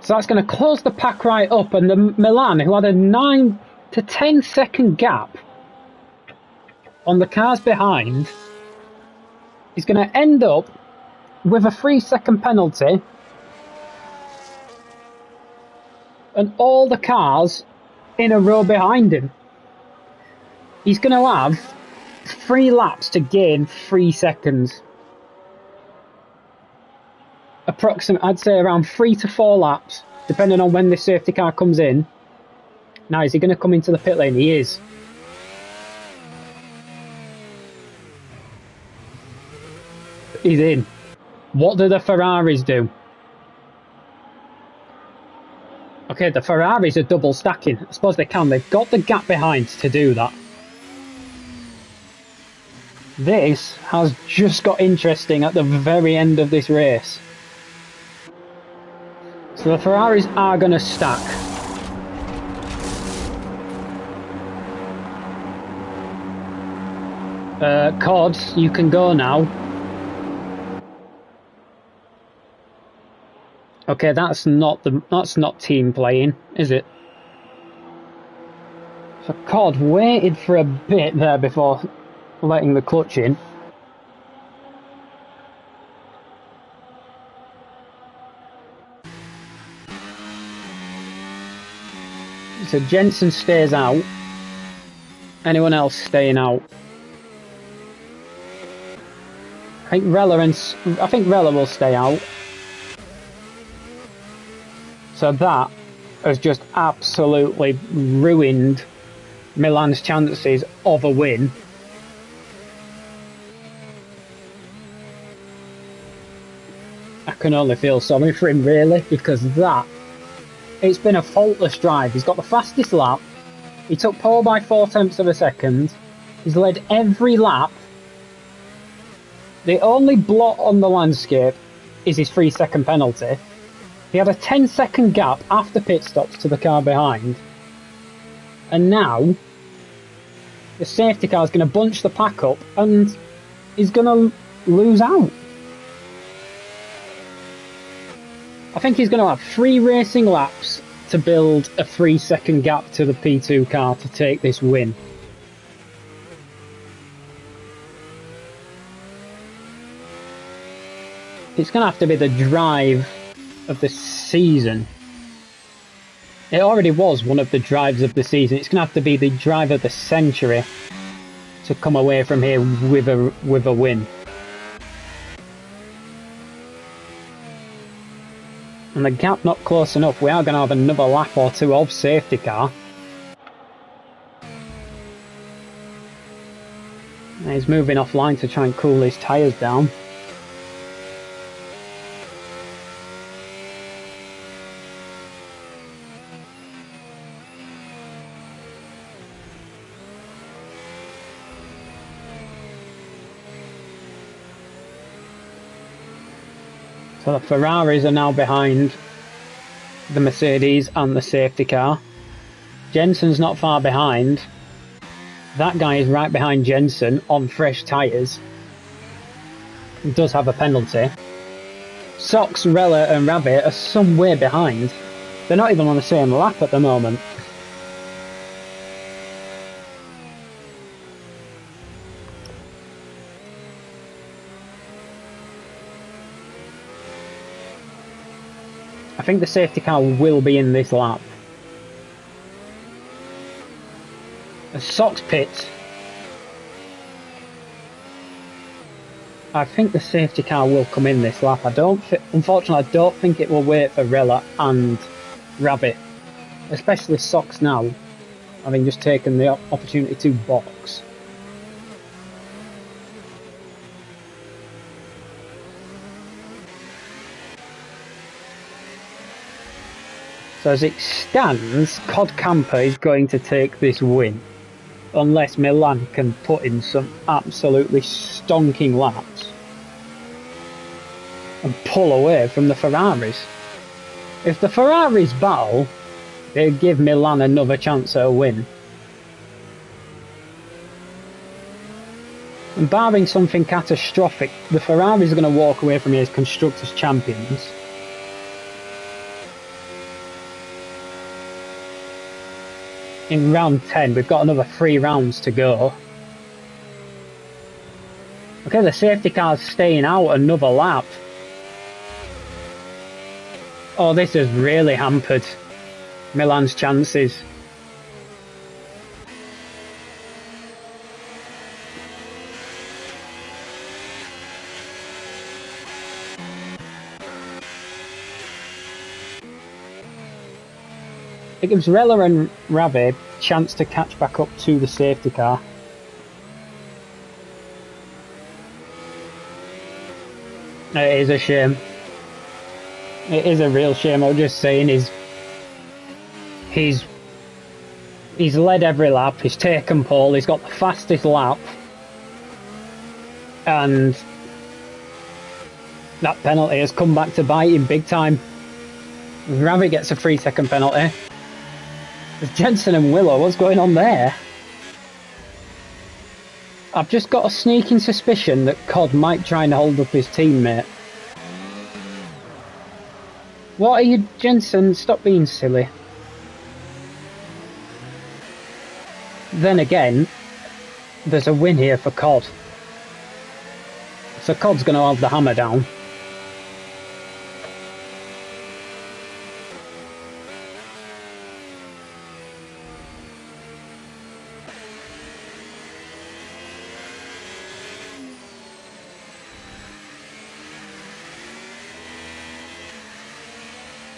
So that's going to close the pack right up, and the Milan, who had a 9 to 10 second gap on the cars behind, is going to end up with a 3-second penalty, and all the cars in a row behind him. He's going to have 3 laps to gain 3 seconds. Approximately, I'd say around 3 to 4 laps, depending on when the safety car comes in. Now, is he going to come into the pit lane? He is. He's in. What do the Ferraris do? Okay, the Ferraris are double stacking. I suppose they can. They've got the gap behind to do that. This has just got interesting at the very end of this race. So the Ferraris are going to stack. Cod, you can go now. Okay, that's not team playing, is it? So Cod waited for a bit there before letting the clutch in. So Jensen stays out. Anyone else staying out? I think Rella will stay out. So that has just absolutely ruined Milan's chances of a win. I can only feel sorry for him, really, because it's been a faultless drive. He's got the fastest lap. He took pole by 0.4 of a second. He's led every lap. The only blot on the landscape is his 3-second penalty. He had a 10-second gap after pit stops to the car behind. And now, the safety car is going to bunch the pack up and he's going to lose out. I think he's going to have 3 racing laps to build a 3-second gap to the P2 car to take this win. It's going to have to be the drive of the season. It already was one of the drives of the season. It's going to have to be the drive of the century to come away from here with a win. And the gap not close enough. We are going to have another lap or two of safety car. And he's moving offline to try and cool his tyres down. So the Ferraris are now behind the Mercedes and the safety car. Jensen's not far behind. That guy is right behind Jensen on fresh tyres. He does have a penalty. Sox, Rella and Ravi are some way behind. They're not even on the same lap at the moment. I think the safety car will be in this lap. A Sox pit. I think the safety car will come in this lap. Unfortunately, I don't think it will wait for Rella and Ravi, especially Sox now, having just taken the opportunity to box. So as it stands, Codcamper is going to take this win, unless Milan can put in some absolutely stonking laps and pull away from the Ferraris. If the Ferraris battle, they give Milan another chance at a win. And barring something catastrophic, the Ferraris are going to walk away from here as Constructors' Champions. In round 10, we've got another 3 rounds to go. Okay, the safety car's staying out another lap. Oh, this has really hampered Milan's chances. It gives Rella and Ravi a chance to catch back up to the safety car. It is a shame. It is a real shame. I was just saying he's led every lap, he's taken pole, he's got the fastest lap, and that penalty has come back to bite him big time. Ravi gets a 3-second penalty. There's Jensen and Willow, what's going on there? I've just got a sneaking suspicion that Cod might try and hold up his teammate. What are you, Jensen? Stop being silly. Then again, there's a win here for Cod. So Cod's going to have the hammer down.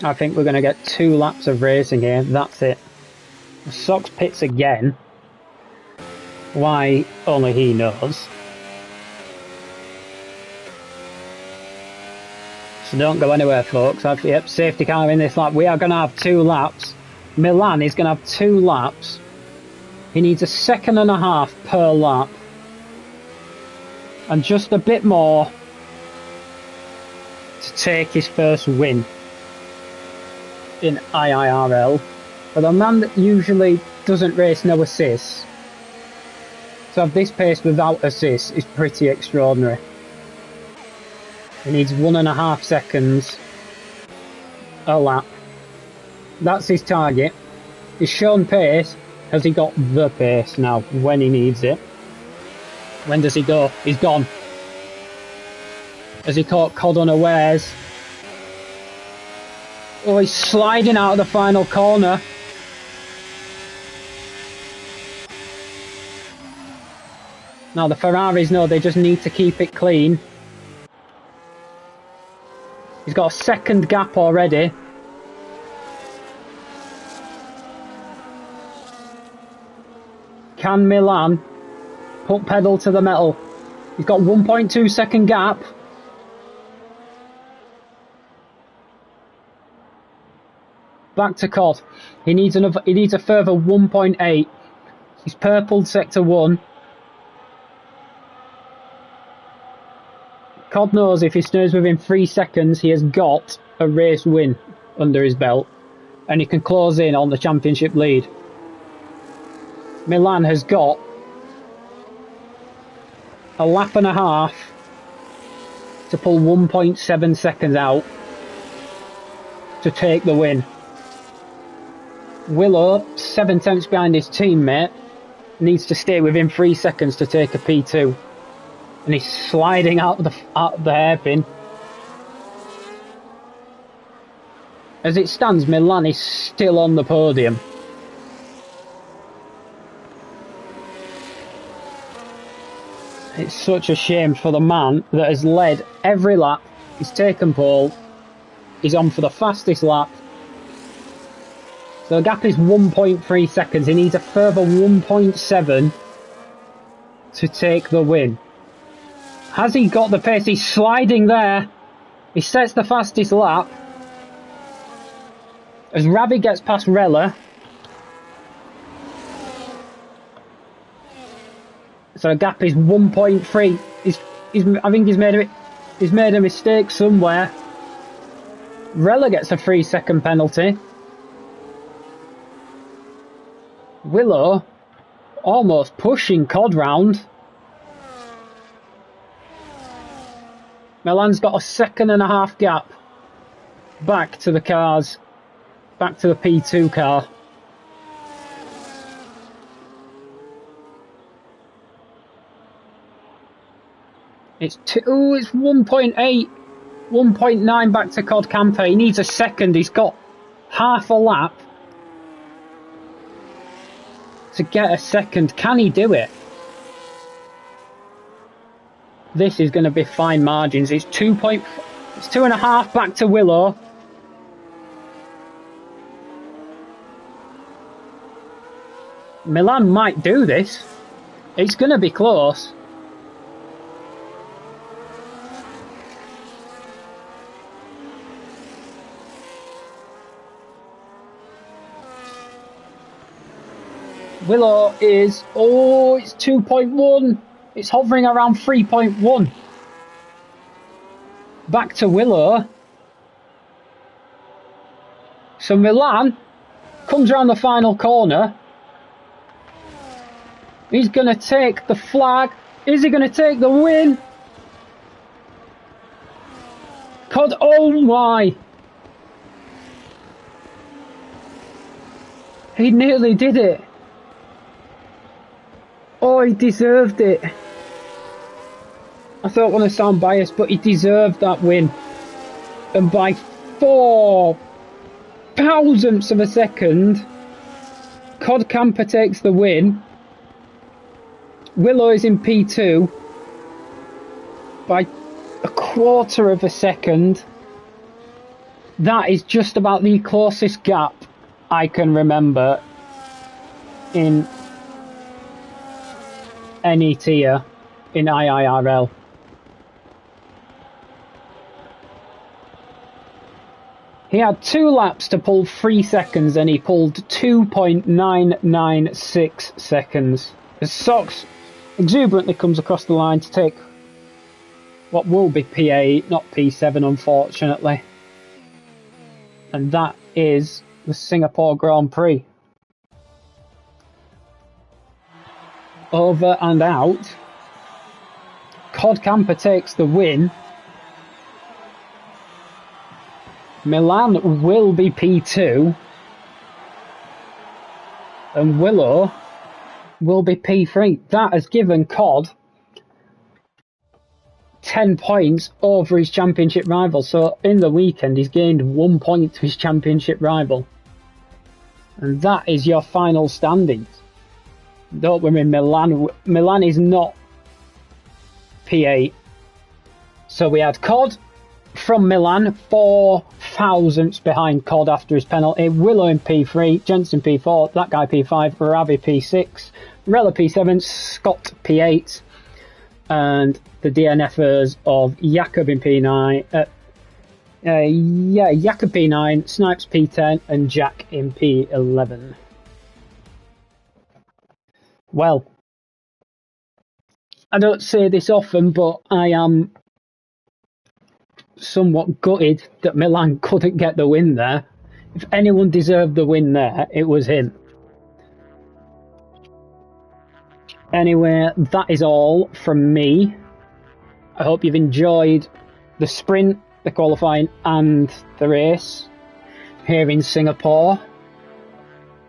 I think we're going to get 2 laps of racing here, that's it. Sox pits again. Why, only he knows. So don't go anywhere, folks. Yep, safety car in this lap. We are going to have 2 laps. Milan is going to have 2 laps. He needs a 1.5 seconds per lap. And just a bit more to take his first win in IIRL. For the man that usually doesn't race no assists, to have this pace without assists is pretty extraordinary. He needs 1.5 seconds a lap. That's his target. He's shown pace. Has he got the pace now when he needs it? When does he go? He's gone. as he caught Cod unawares. Oh, he's sliding out of the final corner. Now the Ferraris know they just need to keep it clean. He's got a second gap already. Can Milan put pedal to the metal? He's got 1.2 second gap. Back to Cod. He needs a further 1.8. He's purpled sector 1. Cod knows if he stays within 3 seconds, he has got a race win under his belt, and he can close in on the championship lead. Milan has got a lap and a half to pull 1.7 seconds out to take the win. Willow, 7 tenths behind his teammate, needs to stay within 3 seconds to take a P2. And he's sliding out of the hairpin. As it stands, Milan is still on the podium. It's such a shame for the man that has led every lap. He's taken pole. He's on for the fastest lap. So the gap is 1.3 seconds. He needs a further 1.7 to take the win. Has he got the pace? He's sliding there. He sets the fastest lap. As Ravi gets past Rella. So the gap is 1.3. I think he's made a mistake somewhere. Rella gets a 3-second penalty. Willow almost pushing Cod round. Milan's got a 1.5 gap back to the cars, back to the P2 car. It's 1.8, 1.9 back to Codcamper. He needs a second. He's got half a lap to get a second. Can he do it? This is going to be fine margins. It's 2.5 back to Willow. Milan might do this. It's going to be close. Willow is, it's 2.1. It's hovering around 3.1. Back to Willow. So Milan comes around the final corner. He's going to take the flag. Is he going to take the win? Cod, oh my! He nearly did it. Oh, he deserved it. I don't want to sound biased, but he deserved that win. And by 4 thousandths of a second, Codcamper takes the win. Willow is in P2 by 1/4 of a second. That is just about the closest gap I can remember in any tier in IIRL. He had 2 laps to pull 3 seconds and he pulled 2.996 seconds. As Sox exuberantly comes across the line to take what will be P8, not P7 unfortunately. And that is the Singapore Grand Prix. Over and out. Codcamper takes the win. Milan will be P2. And Willow will be P3. That has given Cod 10 points over his championship rival. So in the weekend, he's gained 1 point to his championship rival. And that is your final standings. Don't worry, Milan is not P8. So we had Cod from Milan, 4 thousandths behind Cod after his penalty. Willow in P3, Jensen P4, that guy P5, Ravi P6, Rella P7, Scott P8, and the DNFers of Jakob in P9, Jakob P9, Snipes P10, and Jack in P11. Well, I don't say this often, but I am somewhat gutted that Milan couldn't get the win there. If anyone deserved the win there, it was him. Anyway, that is all from me. I hope you've enjoyed the sprint, the qualifying and the race here in Singapore.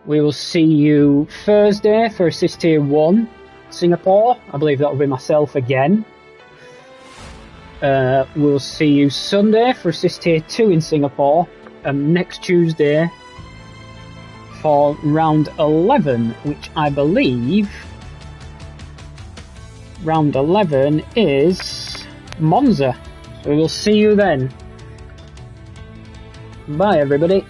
We will see you Thursday for Assist Tier 1 Singapore. I believe that will be myself again. We'll see you Sunday for Assist Tier 2 in Singapore, and next Tuesday for round 11, which I believe round 11 is Monza. So we'll see you then. Bye everybody.